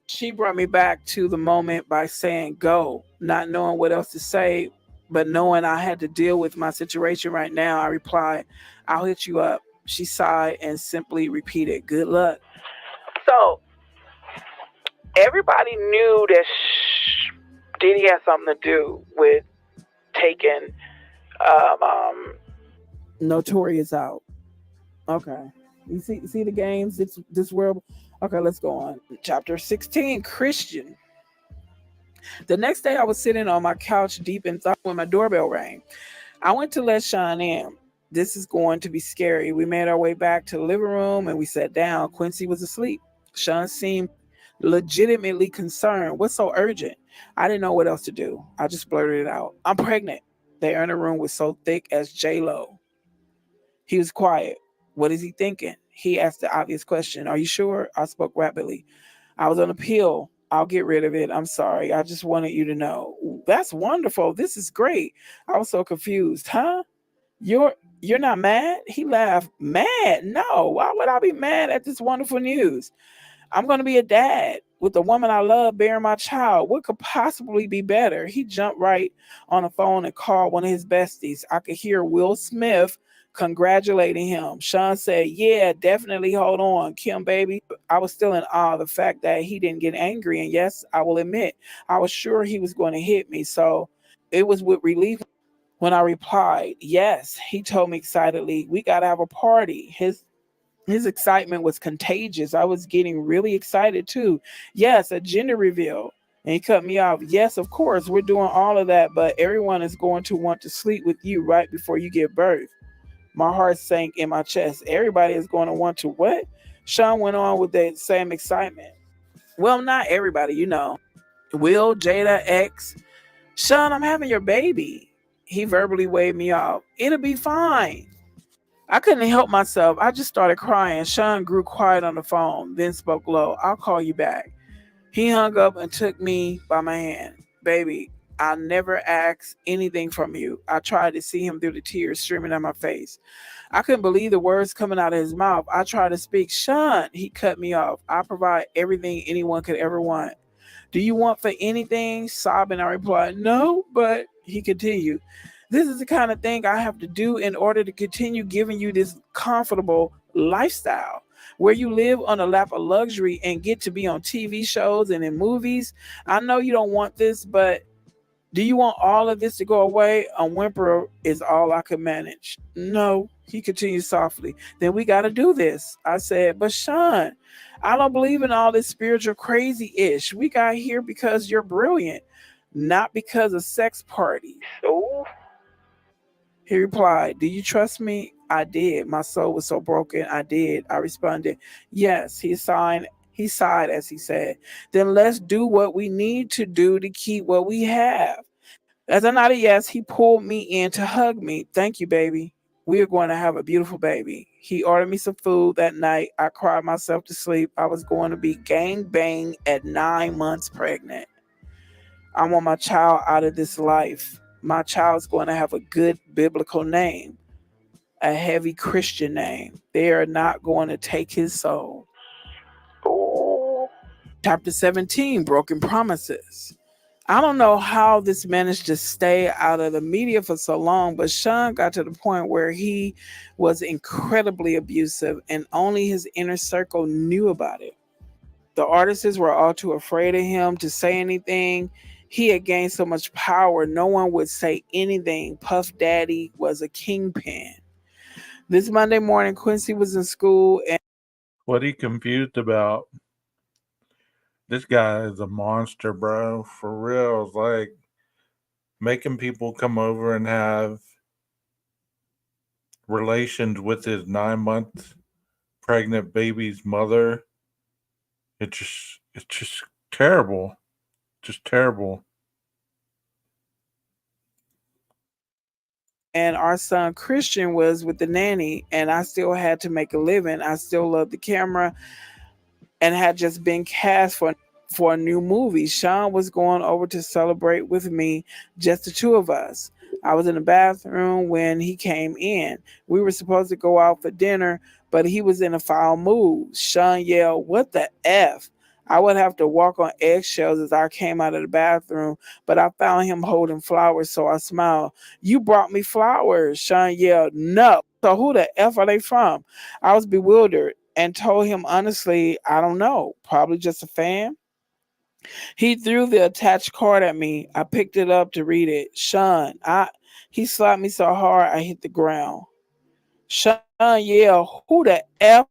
She brought me back to the moment by saying go, not knowing what else to say, But knowing I had to deal with my situation right now, I replied, I'll hit you up. She sighed and simply repeated, good luck. So everybody knew that Diddy had something to do with taking Notorious out. Okay. You see the games, this world. Okay, let's go on. Chapter 16, Christian. The next day I was sitting on my couch deep in thought when my doorbell rang. I went to let Sean in. This is going to be scary. We made our way back to the living room and we sat down. Quincy was asleep. Sean seemed legitimately concerned. What's so urgent? I didn't know what else to do. I just blurted it out. I'm pregnant. The inner room was so thick as J-Lo. He was quiet. What is he thinking? He asked the obvious question. Are you sure? I spoke rapidly. I was on a pill. I'll get rid of it. I'm sorry. I just wanted you to know. That's wonderful. This is great. I was so confused. Huh? You're not mad? He laughed. Mad? No. Why would I be mad at this wonderful news? I'm going to be a dad with the woman I love bearing my child. What could possibly be better? He jumped right on the phone and called one of his besties. I could hear Will Smith congratulating him. Sean said, yeah, definitely hold on, Kim, baby. I was still in awe of the fact that he didn't get angry. And yes, I will admit, I was sure he was going to hit me. So it was with relief when I replied, yes. He told me excitedly, we got to have a party. His excitement was contagious. I was getting really excited too. Yes, a gender reveal. And he cut me off. Yes, of course, we're doing all of that, but everyone is going to want to sleep with you right before you give birth. My heart sank in my chest. Everybody is going to want to what? Sean went on with that same excitement. Well, not everybody, you know. Will, Jada, X. Sean, I'm having your baby. He verbally waved me off. It'll be fine. I couldn't help myself. I just started crying. Sean grew quiet on the phone, then spoke low. I'll call you back. He hung up and took me by my hand. Baby, I never asked anything from you. I tried to see him through the tears streaming down my face. I couldn't believe the words coming out of his mouth. I tried to speak. Sean, he cut me off. I provide everything anyone could ever want. Do you want for anything? Sobbing, I replied, no, but he continued. This is the kind of thing I have to do in order to continue giving you this comfortable lifestyle where you live on a lap of luxury and get to be on TV shows and in movies. I know you don't want this, but do you want all of this to go away? A whimper is all I could manage. No, he continued softly. Then we got to do this. I said, but Sean, I don't believe in all this spiritual crazy ish. We got here because you're brilliant, not because of sex parties. Oh. He replied, do you trust me? I did. My soul was so broken. I did. I responded, yes. He sighed as he said, then let's do what we need to do to keep what we have. As I nodded yes, he pulled me in to hug me. Thank you, baby. We are going to have a beautiful baby. He ordered me some food that night. I cried myself to sleep. I was going to be gang bang at 9 months pregnant. I want my child out of this life. My child's going to have a good biblical name, a heavy Christian name. They are not going to take his soul. Oh. Chapter 17, Broken Promises. I don't know how this managed to stay out of the media for so long, but Sean got to the point where he was incredibly abusive and only his inner circle knew about it. The artists were all too afraid of him to say anything. He had gained so much power, no one would say anything. Puff Daddy was a kingpin. This Monday morning, Quincy was in school and What he confused about? This guy is a monster, bro. For real. It's like making people come over and have relations with his 9 month pregnant baby's mother. It's just terrible. Just terrible. our son Christian was with the nanny, and I still had to make a living. I still loved the camera and had just been cast for a new movie. Sean was going over to celebrate with me, just the two of us. I was in the bathroom when he came in. We were supposed to go out for dinner, but he was in a foul mood. Sean yelled, "What the F?" I would have to walk on eggshells as I came out of the bathroom, but I found him holding flowers, so I smiled. You brought me flowers, Sean yelled. No. So who the F are they from? I was bewildered and told him honestly, I don't know. Probably just a fan. He threw the attached card at me. I picked it up to read it. Sean, he slapped me so hard I hit the ground. Sean yelled, who the F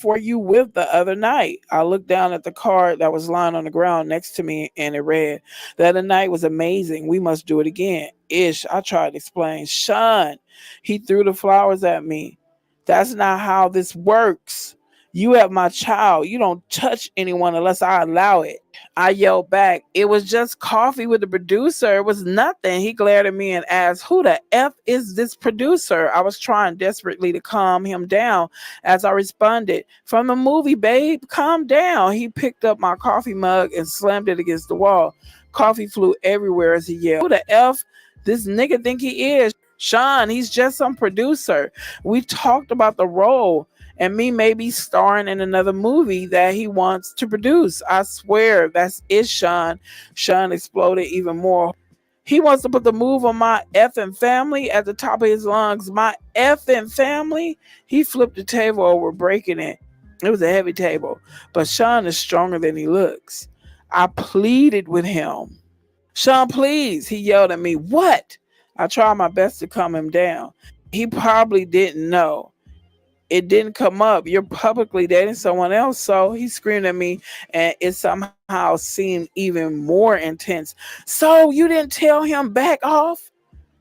were you with the other night? I looked down at the card that was lying on the ground next to me and it read, the other night was amazing. We must do it again. Ish, I tried to explain. Sean, he threw the flowers at me. That's not how this works. You have my child. You don't touch anyone unless I allow it. I yelled back, it was just coffee with the producer. It was nothing. He glared at me and asked, who the F is this producer? I was trying desperately to calm him down as I responded, from the movie, babe, calm down. He picked up my coffee mug and slammed it against the wall. Coffee flew everywhere as he yelled, who the F this nigga think he is? Sean, he's just some producer. We talked about the role and me maybe starring in another movie that he wants to produce. I swear that's it, Sean. Sean exploded even more. He wants to put the move on my effing family at the top of his lungs. My effing family? He flipped the table over, breaking it. It was a heavy table, but Sean is stronger than he looks. I pleaded with him. Sean, please, he yelled at me. What? I tried my best to calm him down. He probably didn't know. It didn't come up. You're publicly dating someone else. So he screamed at me and it somehow seemed even more intense. So you didn't tell him back off?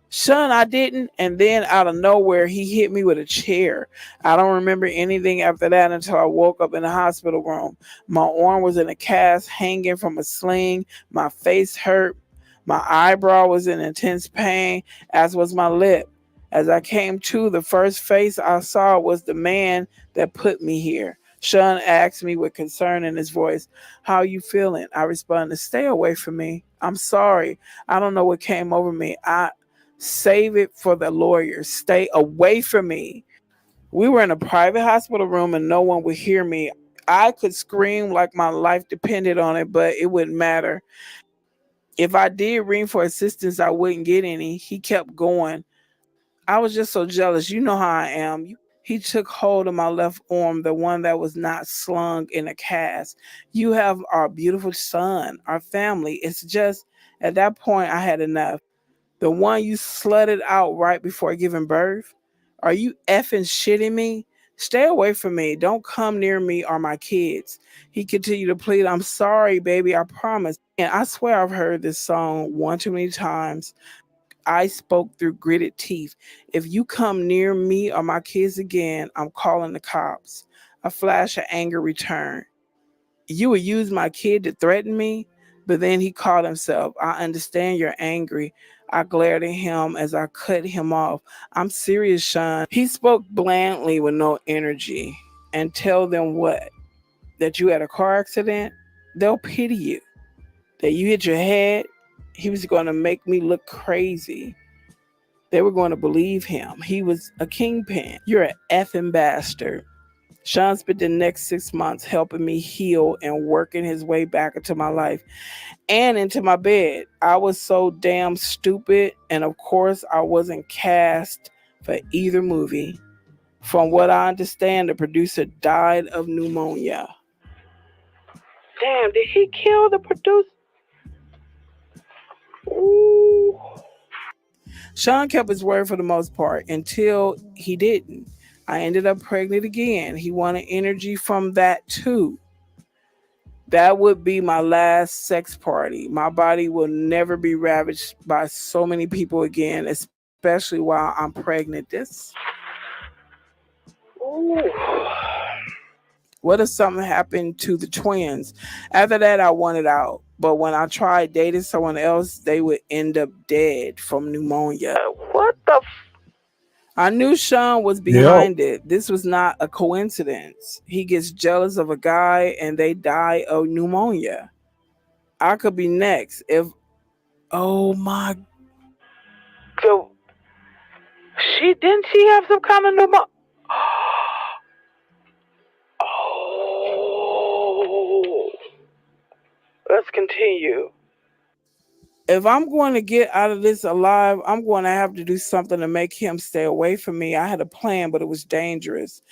Son, I didn't. And then out of nowhere, he hit me with a chair. I don't remember anything after that until I woke up in the hospital room. My arm was in a cast hanging from a sling. My face hurt. My eyebrow was in intense pain, as was my lip. As I came to, the first face I saw was the man that put me here. Sean asked me with concern in his voice, how are you feeling? I responded, stay away from me. I'm sorry. I don't know what came over me. I save it for the lawyers. Stay away from me. We were in a private hospital room and no one would hear me. I could scream like my life depended on it, but it wouldn't matter. If I did ring for assistance, I wouldn't get any. He kept going. I was just so jealous. You know how I am. He took hold of my left arm, the one that was not slung in a cast. You have our beautiful son, our family. It's just, at that point, I had enough. The one you slutted out right before giving birth? Are you effing shitting me? Stay away from me. Don't come near me or my kids. He continued to plead, I'm sorry, baby, I promise. And I swear I've heard this song one too many times. I spoke through gritted teeth. If you come near me or my kids again, I'm calling the cops. A flash of anger returned. You would use my kid to threaten me? But then he caught himself. I understand you're angry. I glared at him as I cut him off. I'm serious, Sean. He spoke blandly with no energy. And tell them what? That you had a car accident? They'll pity you. That you hit your head? He was going to make me look crazy. They were going to believe him. He was a kingpin. You're an effing bastard. Sean spent the next 6 months helping me heal and working his way back into my life and into my bed. I was so damn stupid. And of course, I wasn't cast for either movie. From what I understand, the producer died of pneumonia. Damn, did he kill the producer? Ooh. Sean kept his word for the most part until he didn't. I ended up pregnant again. He wanted energy from that too. That would be my last sex party. My body will never be ravaged by so many people again, especially while I'm pregnant. This. Ooh. What if something happened to the twins? After that, I wanted out. But when I tried dating someone else, they would end up dead from pneumonia. What the I knew Sean was Yep. behind it. This was not a coincidence. He gets jealous of a guy and they die of pneumonia. I could be next if, oh my, so she have some kind of pneumonia? Oh. continue. If I'm going to get out of this alive, I'm going to have to do something to make him stay away from me. I had a plan, but it was dangerous.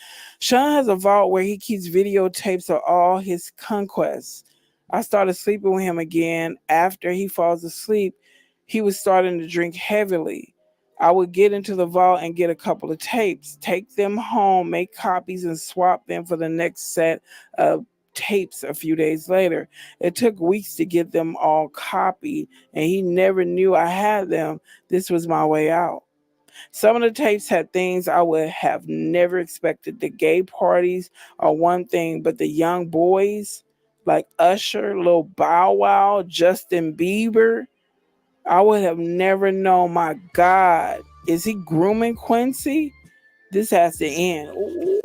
Sean has a vault where he keeps videotapes of all his conquests. I started sleeping with him again. After he falls asleep, he was starting to drink heavily. I would get into the vault and get a couple of tapes, take them home, make copies, and swap them for the next set of tapes a few days later. It took weeks to get them all copied, and he never knew I had them. This was my way out. Some of the tapes had things I would have never expected. The gay parties are one thing, but the young boys like Usher, Lil Bow Wow, Justin Bieber, I would have never known. My God, is he grooming Quincy? This has to end. Ooh.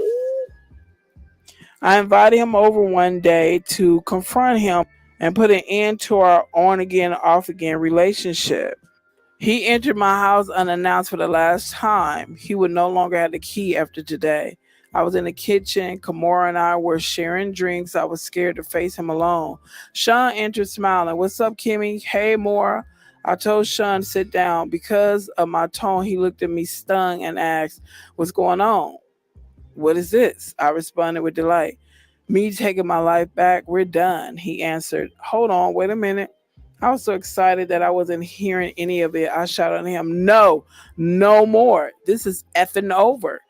I invited him over one day to confront him and put an end to our on again, off again relationship. He entered my house unannounced for the last time. He would no longer have the key after today. I was in the kitchen. Kimora and I were sharing drinks. I was scared to face him alone. Sean entered smiling. "What's up, Kimmy?" "Hey, Mora." I told Sean to sit down. Because of my tone, he looked at me stung and asked, "What's going on?" "What is this?" I responded with delight. "Me taking my life back. We're done." He answered. "Hold on, wait a minute." I was so excited that I wasn't hearing any of it. I shouted at him, "No, no more. This is effing over."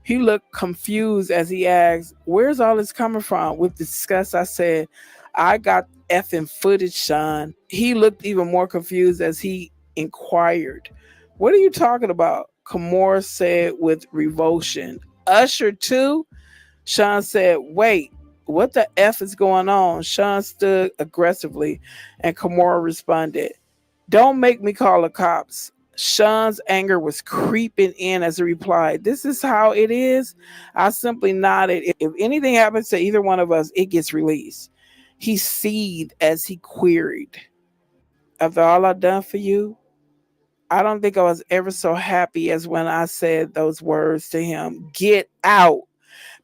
He looked confused as he asked, "Where's all this coming from?" With disgust, I said, "I got effing footage, Sean." He looked even more confused as he inquired, "What are you talking about?" Kimora said with revulsion. "Usher too?" Sean said, "Wait, what the F is going on?" Sean stood aggressively, and Kimora responded, "Don't make me call the cops." Sean's anger was creeping in as he replied, "This is how it is." I simply nodded. If anything happens to either one of us, it gets released. He seethed as he queried, "After all I've done for you?" I don't think I was ever so happy as when I said those words to him. "Get out."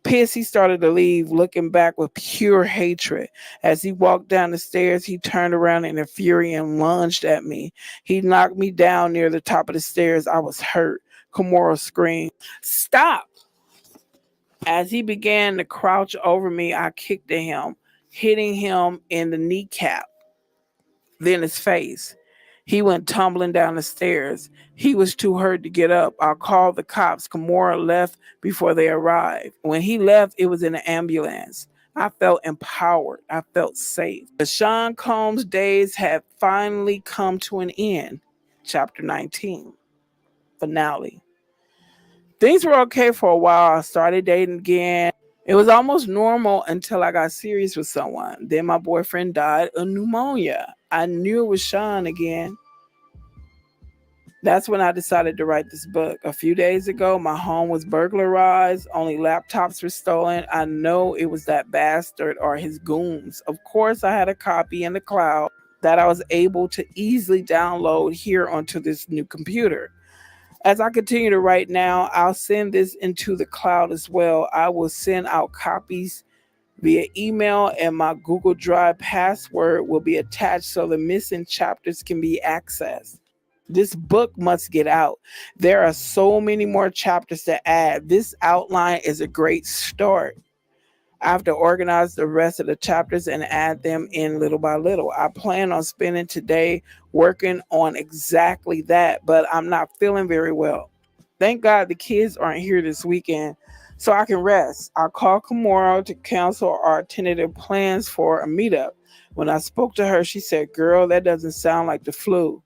Pissed, he started to leave, looking back with pure hatred. As he walked down the stairs, he turned around in a fury and lunged at me. He knocked me down near the top of the stairs. I was hurt. Kimora screamed, "Stop!" As he began to crouch over me, I kicked at him, hitting him in the kneecap, then his face. He went tumbling down the stairs. He was too hurt to get up. I called the cops. Kimora left before they arrived. When he left, it was in an ambulance. I felt empowered. I felt safe. The Sean Combs days had finally come to an end. Chapter 19. Finale. Things were okay for a while. I started dating again. It was almost normal until I got serious with someone. Then my boyfriend died of pneumonia. I knew it was Sean again. That's when I decided to write this book. A few days ago, my home was burglarized. Only laptops were stolen. I know it was that bastard or his goons. Of course, I had a copy in the cloud that I was able to easily download here onto this new computer. As I continue to write now, I'll send this into the cloud as well. I will send out copies via email, and my Google Drive password will be attached so the missing chapters can be accessed. This book must get out. There are so many more chapters to add. This outline is a great start. I have to organize the rest of the chapters and add them in little by little. I plan on spending today working on exactly that, but I'm not feeling very well. Thank God the kids aren't here this weekend so I can rest. I'll call Kimora to cancel our tentative plans for a meetup. When I spoke to her, she said, "Girl, that doesn't sound like the flu.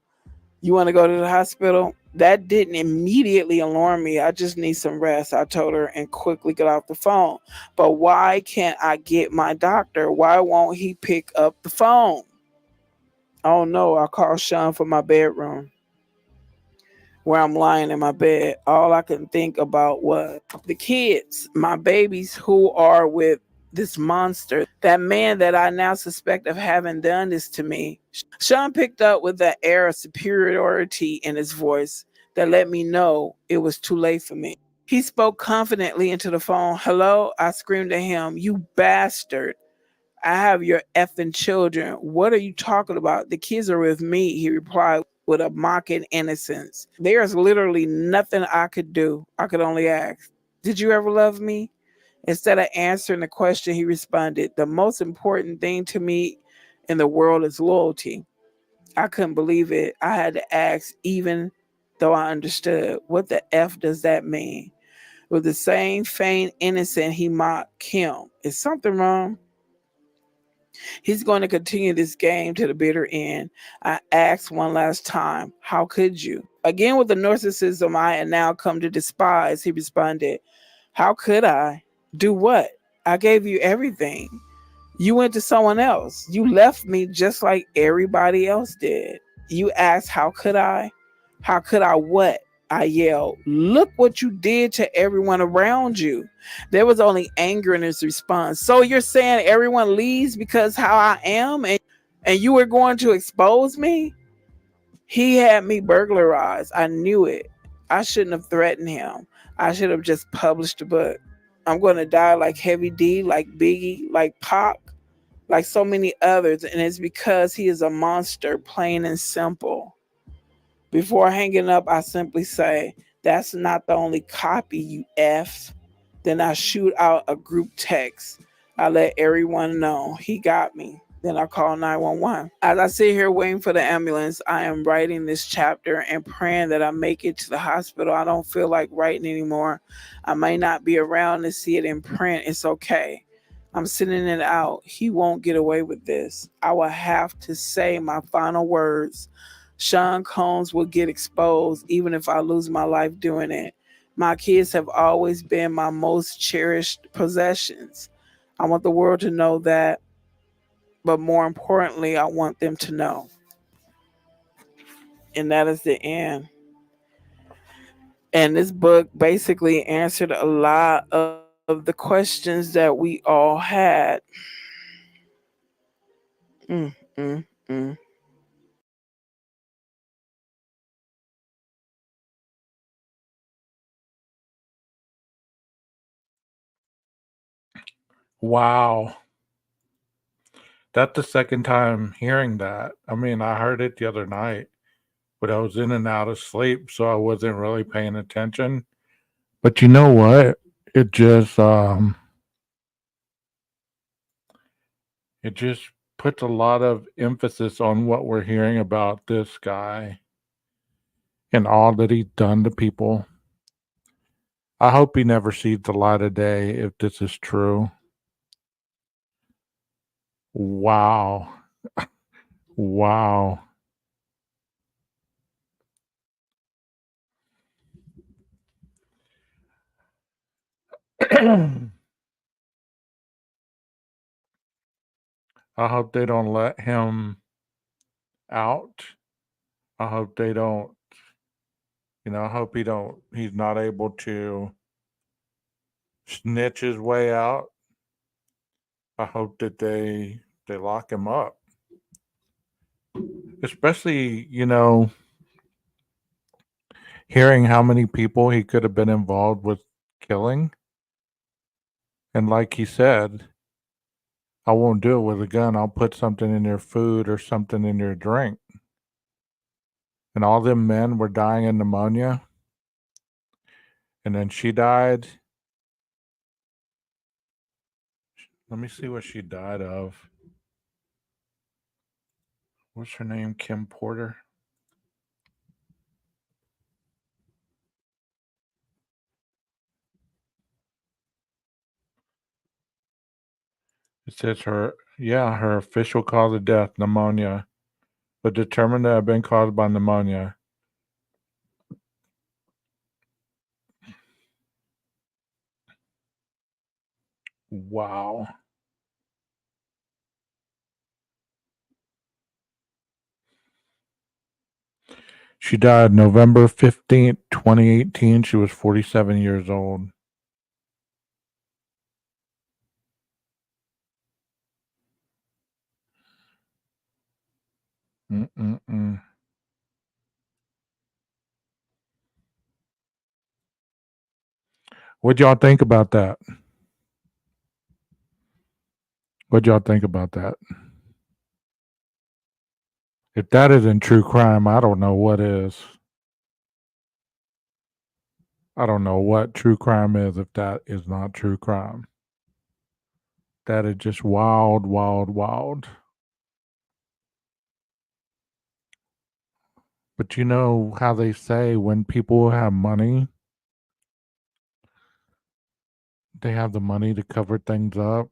You want to go to the hospital?" That didn't immediately alarm me. I just need some rest, I told her and quickly got off the phone. But why can't I get my doctor? Why won't he pick up the phone? Oh no, I called Sean from my bedroom where I'm lying in my bed. All I can think about was the kids, my babies who are with this monster, that man that I now suspect of having done this to me. Sean picked up with that air of superiority in his voice that let me know it was too late for me. He spoke confidently into the phone. "Hello?" I screamed at him. "You bastard." I have your effing children. What are you talking about? The kids are with me, he replied with a mocking innocence. There's literally nothing I could do. I could only ask, did you ever love me? Instead of answering the question, he responded, the most important thing to me in the world is loyalty. I couldn't believe it. I had to ask, even though I understood. What the F does that mean? With the same feigned innocent, he mocked Kim. Is something wrong? He's going to continue this game to the bitter end. I asked one last time, how could you? Again, with the narcissism I had now come to despise, he responded, how could I? Do what? I gave you everything. You went to someone else. You left me just like everybody else did. You asked, how could I? How could I what? I yelled, look what you did to everyone around you. There was only anger in his response. So you're saying everyone leaves because how I am and you were going to expose me? He had me burglarized. I knew it. I shouldn't have threatened him. I should have just published the book. I'm going to die like Heavy D, like Biggie, like Pac, like so many others, and it's because he is a monster, plain and simple. Before hanging up, I simply say, that's not the only copy, you F. Then I shoot out a group text. I let everyone know he got me. Then I call 911. As I sit here waiting for the ambulance, I am writing this chapter and praying that I make it to the hospital. I don't feel like writing anymore. I may not be around to see it in print. It's okay. I'm sending it out. He won't get away with this. I will have to say my final words. Sean Combs will get exposed even if I lose my life doing it. My kids have always been my most cherished possessions. I want the world to know that, but more importantly, I want them to know. And that is the end. And this book basically answered a lot of the questions that we all had. Mm, mm, mm. Wow. That's the second time hearing that. I mean, I heard it the other night, but I was in and out of sleep, so I wasn't really paying attention. But you know what? It just it just puts a lot of emphasis on what we're hearing about this guy and all that he's done to people. I hope he never sees the light of day if this is true. Wow. Wow. I hope they don't let him out. I hope they don't, I hope he's not able to snitch his way out. I hope that they lock him up. Especially, hearing how many people he could have been involved with killing. And like he said, I won't do it with a gun. I'll put something in your food or something in your drink. And all them men were dying of pneumonia. And then she died. Let me see what she died of. What's her name? Kim Porter. It says her official cause of death, pneumonia, but determined to have been caused by pneumonia. Wow. She died November 15th, 2018. She was 47 years old. Mm-mm-mm. What y'all think about that? What y'all think about that? If that isn't true crime, I don't know what is. I don't know what true crime is if that is not true crime. That is just wild, wild, wild. But you know how they say when people have money, they have the money to cover things up,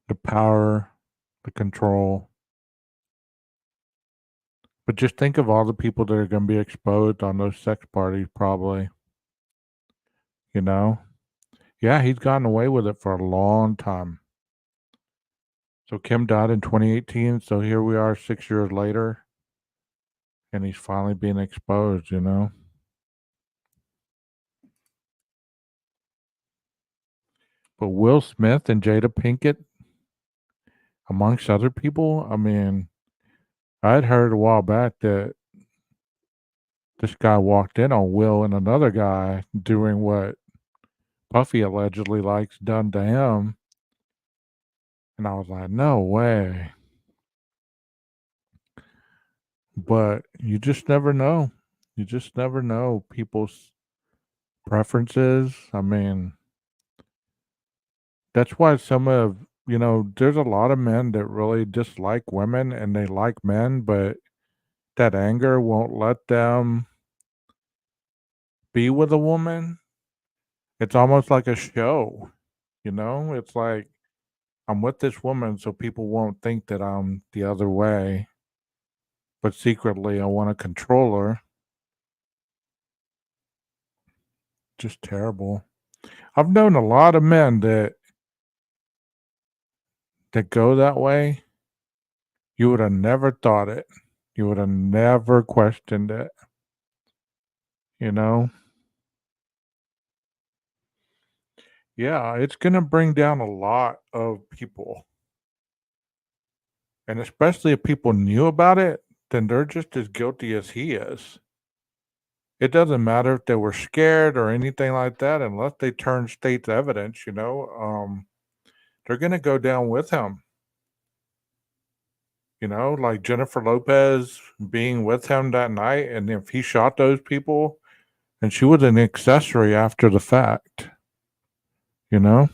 the power, the control. But just think of all the people that are going to be exposed on those sex parties, probably. You know? Yeah, he's gotten away with it for a long time. So Kim died in 2018. So here we are 6 years later, and he's finally being exposed, you know? But Will Smith and Jada Pinkett, amongst other people, I mean, I'd heard a while back that this guy walked in on Will and another guy doing what Puffy allegedly likes done to him. And I was like, no way. But you just never know. You just never know people's preferences. I mean, that's why there's a lot of men that really dislike women and they like men, but that anger won't let them be with a woman. It's almost like a show, you know? It's like I'm with this woman so people won't think that I'm the other way, but secretly I want to control her. Just terrible. I've known a lot of men that go that way. You would have never thought it. You would have never questioned it, you know? Yeah, it's going to bring down a lot of people. And especially if people knew about it, then they're just as guilty as he is. It doesn't matter if they were scared or anything like that, unless they turn state's evidence, they're going to go down with him. Like Jennifer Lopez being with him that night, and if he shot those people, and she was an accessory after the fact, you know?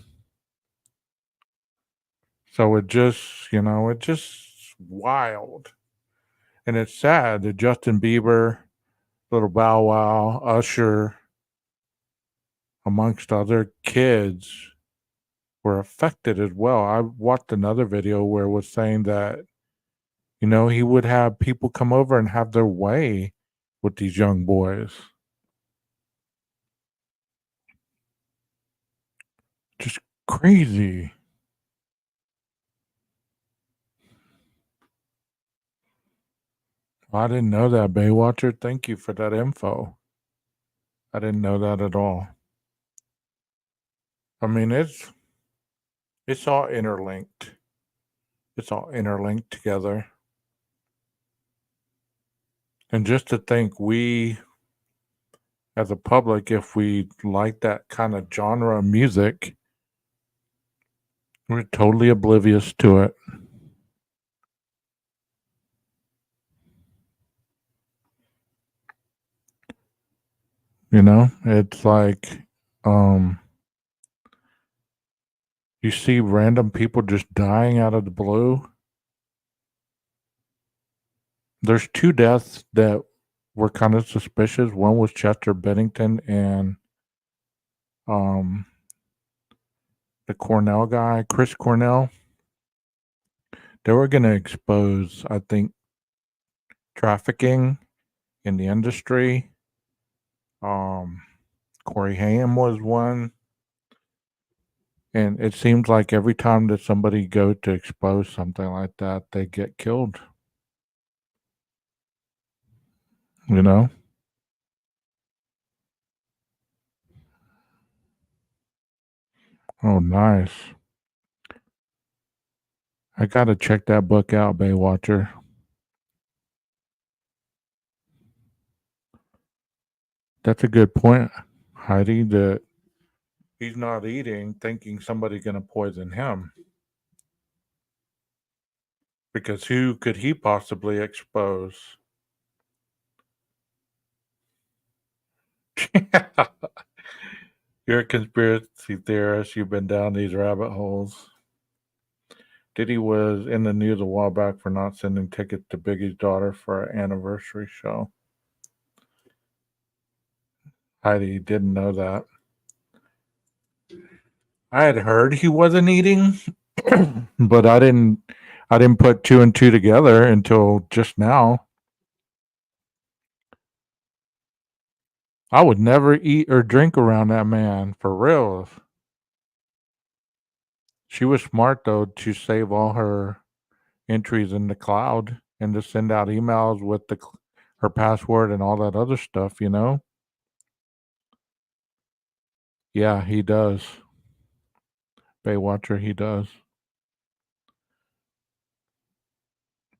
So it's just wild. And it's sad that Justin Bieber, Little Bow Wow, Usher, amongst other kids, were affected as well. I watched another video where it was saying that, he would have people come over and have their way with these young boys. Just crazy. I didn't know that, Baywatcher. Thank you for that info. I didn't know that at all. I mean, it's all interlinked. It's all interlinked together. And just to think we as a public, if we like that kind of genre of music, we're totally oblivious to it. It's like you see random people just dying out of the blue. There's two deaths that were kind of suspicious. One was Chester Bennington and um the Cornell guy, Chris Cornell. They were going to expose, I think, trafficking in the industry. Corey Haim was one. And it seems like every time that somebody goes to expose something like that, they get killed. You know? Oh, nice. I got to check that book out, Baywatcher. That's a good point, Heidi, that, he's not eating thinking somebody's going to poison him. Because who could he possibly expose? You're a conspiracy theorist. You've been down these rabbit holes. Diddy was in the news a while back for not sending tickets to Biggie's daughter for an anniversary show. Heidi didn't know that. I had heard he wasn't eating, but I didn't put two and two together until just now. I would never eat or drink around that man, for real. She was smart though to save all her entries in the cloud and to send out emails with her password and all that other stuff, you know? Yeah, he does. Baywatcher, he does.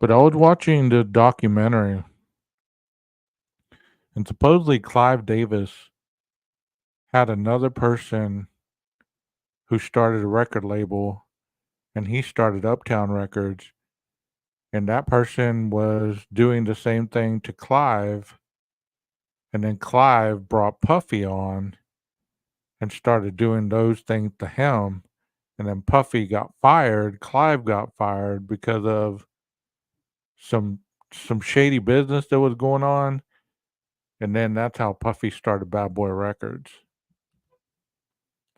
But I was watching the documentary, and supposedly Clive Davis had another person who started a record label, and he started Uptown Records, and that person was doing the same thing to Clive, and then Clive brought Puffy on and started doing those things to him, and then Puffy got fired. Clive got fired because of some shady business that was going on, and then that's how Puffy started Bad Boy Records.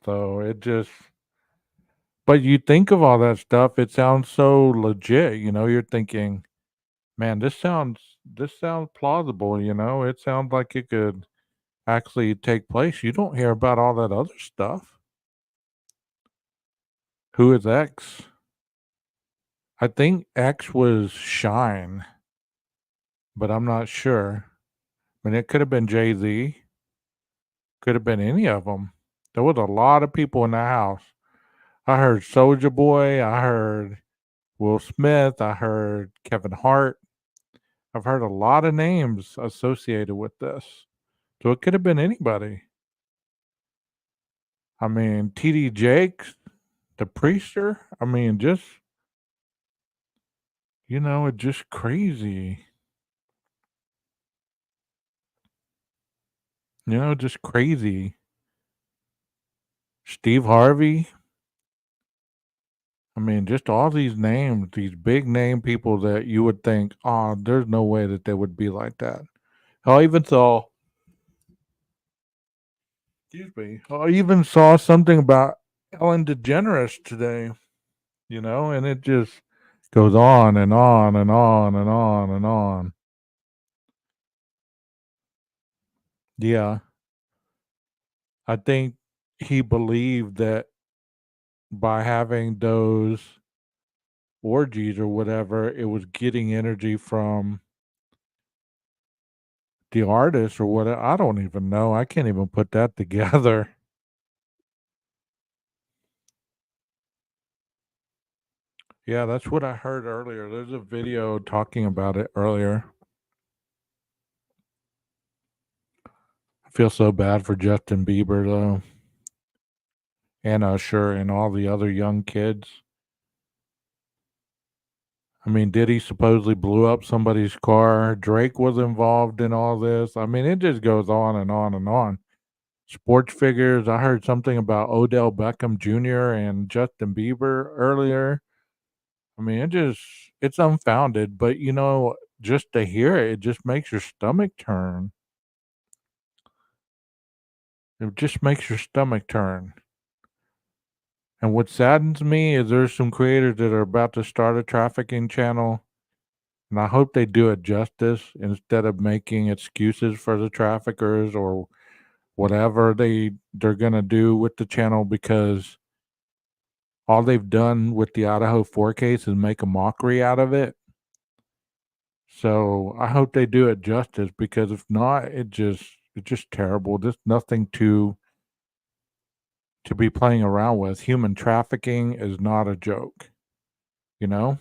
So it just, but you think of all that stuff, it sounds so legit. You know, you're thinking, man, this sounds plausible. You know, it sounds like it could actually take place. You don't hear about all that other stuff. Who is X? I think X was Shine, but I'm not sure. I mean, it could have been Jay-Z. Could have been any of them. There was a lot of people in the house. I heard Soulja Boy. I heard Will Smith. I heard Kevin Hart. I've heard a lot of names associated with this. So it could have been anybody. I mean, TD Jakes, the Priester. I mean, just, it's just crazy. Just crazy. Steve Harvey. I mean, just all these names, these big name people that you would think, oh, there's no way that they would be like that. I even saw, I even saw something about Ellen DeGeneres today, and it just goes on and on and on and on and on. Yeah, I think he believed that by having those orgies or whatever, it was getting energy from the artist or what. I don't even know. I can't even put that together. Yeah, that's what I heard earlier. There's a video talking about it earlier. I feel so bad for Justin Bieber though, and Usher and all the other young kids. I mean, Diddy supposedly blew up somebody's car. Drake was involved in all this. I mean, it just goes on and on and on. Sports figures. I heard something about Odell Beckham Jr. and Justin Bieber earlier. I mean, it's unfounded, but just to hear it, it just makes your stomach turn. It just makes your stomach turn. And what saddens me is there's some creators that are about to start a trafficking channel, and I hope they do it justice instead of making excuses for the traffickers or whatever they're gonna do with the channel, because all they've done with the Idaho 4 case is make a mockery out of it. So I hope they do it justice, because if not, it's just terrible. There's nothing to be playing around with. Human trafficking is not a joke. You know?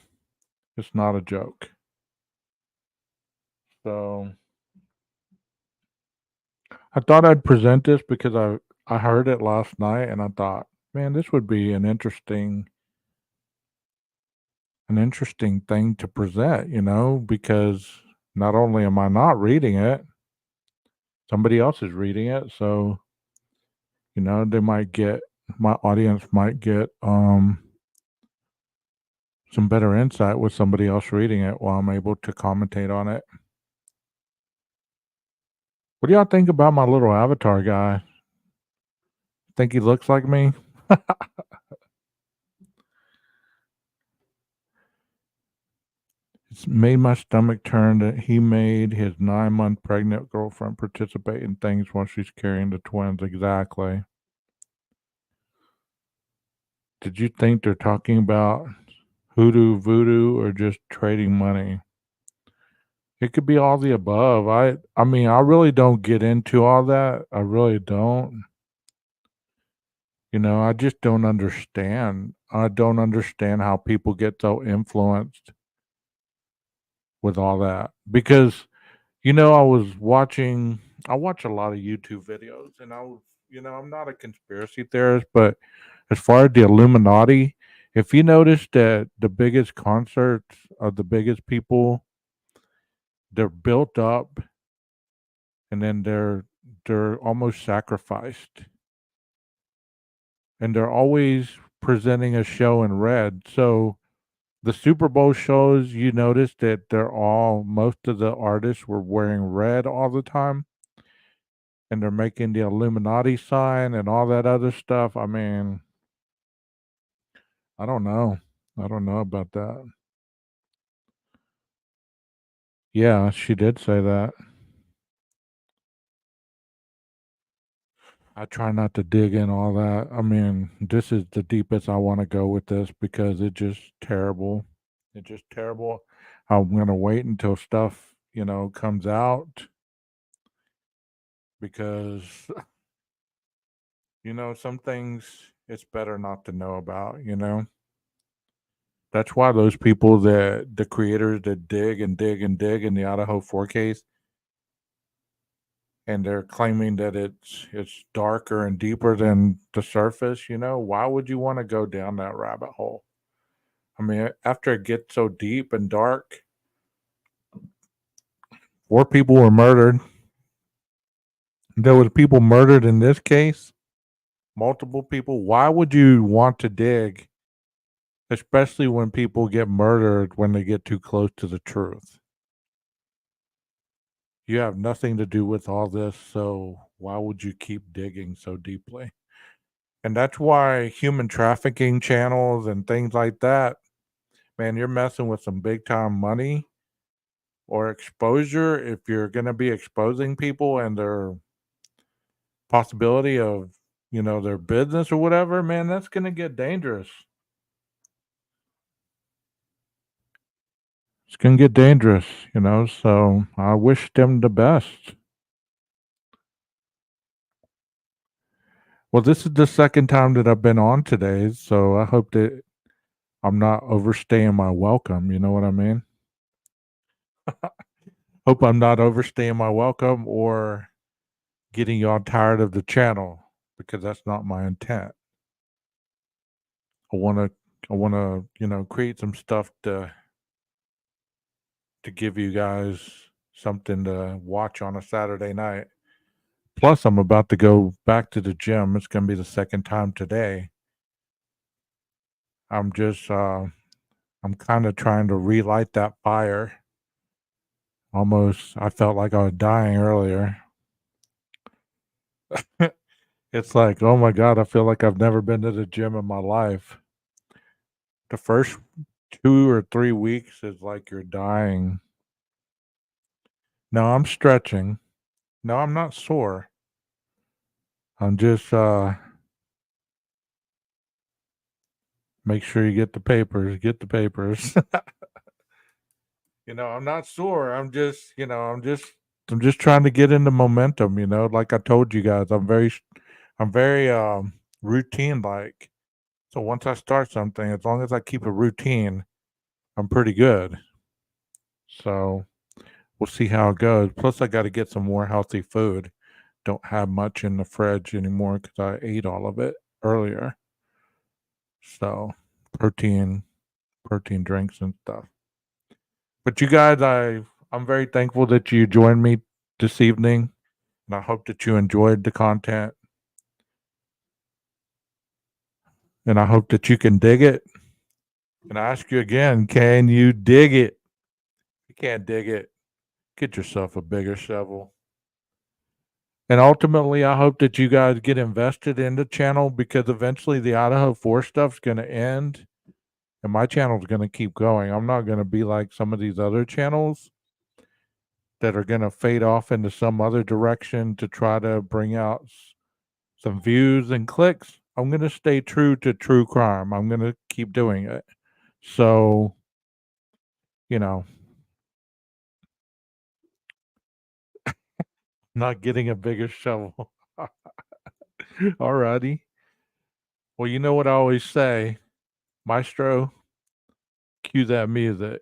It's not a joke. So I thought I'd present this because I heard it last night and I thought, man, this would be an interesting thing to present, because not only am I not reading it, somebody else is reading it. So, they might get my audience might get some better insight with somebody else reading it while I'm able to commentate on it. What do y'all think about my little avatar guy? Think he looks like me? It's made my stomach turn that he made his 9-month pregnant girlfriend participate in things while she's carrying the twins. Exactly. Did you think they're talking about hoodoo, voodoo, or just trading money? It could be all the above. I mean, I really don't get into all that. I really don't. I just don't understand. I don't understand how people get so influenced with all that. Because, I watch a lot of YouTube videos, and I'm not a conspiracy theorist, but as far as the Illuminati, if you notice that the biggest concerts of the biggest people, they're built up and then they're almost sacrificed. And they're always presenting a show in red. So the Super Bowl shows, you notice that most of the artists were wearing red all the time, and they're making the Illuminati sign and all that other stuff. I mean, I don't know. I don't know about that. Yeah, she did say that. I try not to dig in all that. I mean, this is the deepest I want to go with this because it's just terrible. It's just terrible. I'm going to wait until stuff, comes out because, some things it's better not to know about. That's why those people the creators that dig and dig and dig in the Idaho 4Ks, and they're claiming that it's darker and deeper than the surface. Why would you want to go down that rabbit hole? I mean, after it gets so deep and dark, 4 people were murdered. There was people murdered in this case, multiple people. Why would you want to dig, especially when people get murdered when they get too close to the truth? You have nothing to do with all this, so why would you keep digging so deeply? And that's why human trafficking channels and things like that, man, you're messing with some big time money or exposure. If you're going to be exposing people and their possibility of, their business or whatever, man, that's going to get dangerous. It's going to get dangerous, so I wish them the best. Well, this is the second time that I've been on today, so I hope that I'm not overstaying my welcome. You know what I mean? Hope I'm not overstaying my welcome or getting y'all tired of the channel because that's not my intent. I want to create some stuff to give you guys something to watch on a Saturday night. Plus, I'm about to go back to the gym. It's going to be the second time today. I'm kind of trying to relight that fire. Almost, I felt like I was dying earlier. It's like, oh my God, I feel like I've never been to the gym in my life. The first 2 or 3 weeks is like you're dying. No, I'm stretching. No, I'm not sore. I'm just make sure you get the papers. Get the papers. I'm not sore. I'm just trying to get into momentum. Like I told you guys, I'm very routine like. So once I start something, as long as I keep a routine, I'm pretty good. So we'll see how it goes. Plus, I got to get some more healthy food don't have much in the fridge anymore because I ate all of it earlier. So protein drinks and stuff. But you guys, I'm very thankful that you joined me this evening, and I hope that you enjoyed the content, and I hope that you can dig it. And I ask you again, can you dig it? If you can't dig it, get yourself a bigger shovel. And ultimately, I hope that you guys get invested in the channel because eventually the Idaho 4 stuff's going to end and my channel's going to keep going. I'm not going to be like some of these other channels that are going to fade off into some other direction to try to bring out some views and clicks. I'm going to stay true to true crime. I'm going to keep doing it. So, you know, not getting a bigger shovel. Alrighty. Well, you know what I always say, Maestro, cue that music.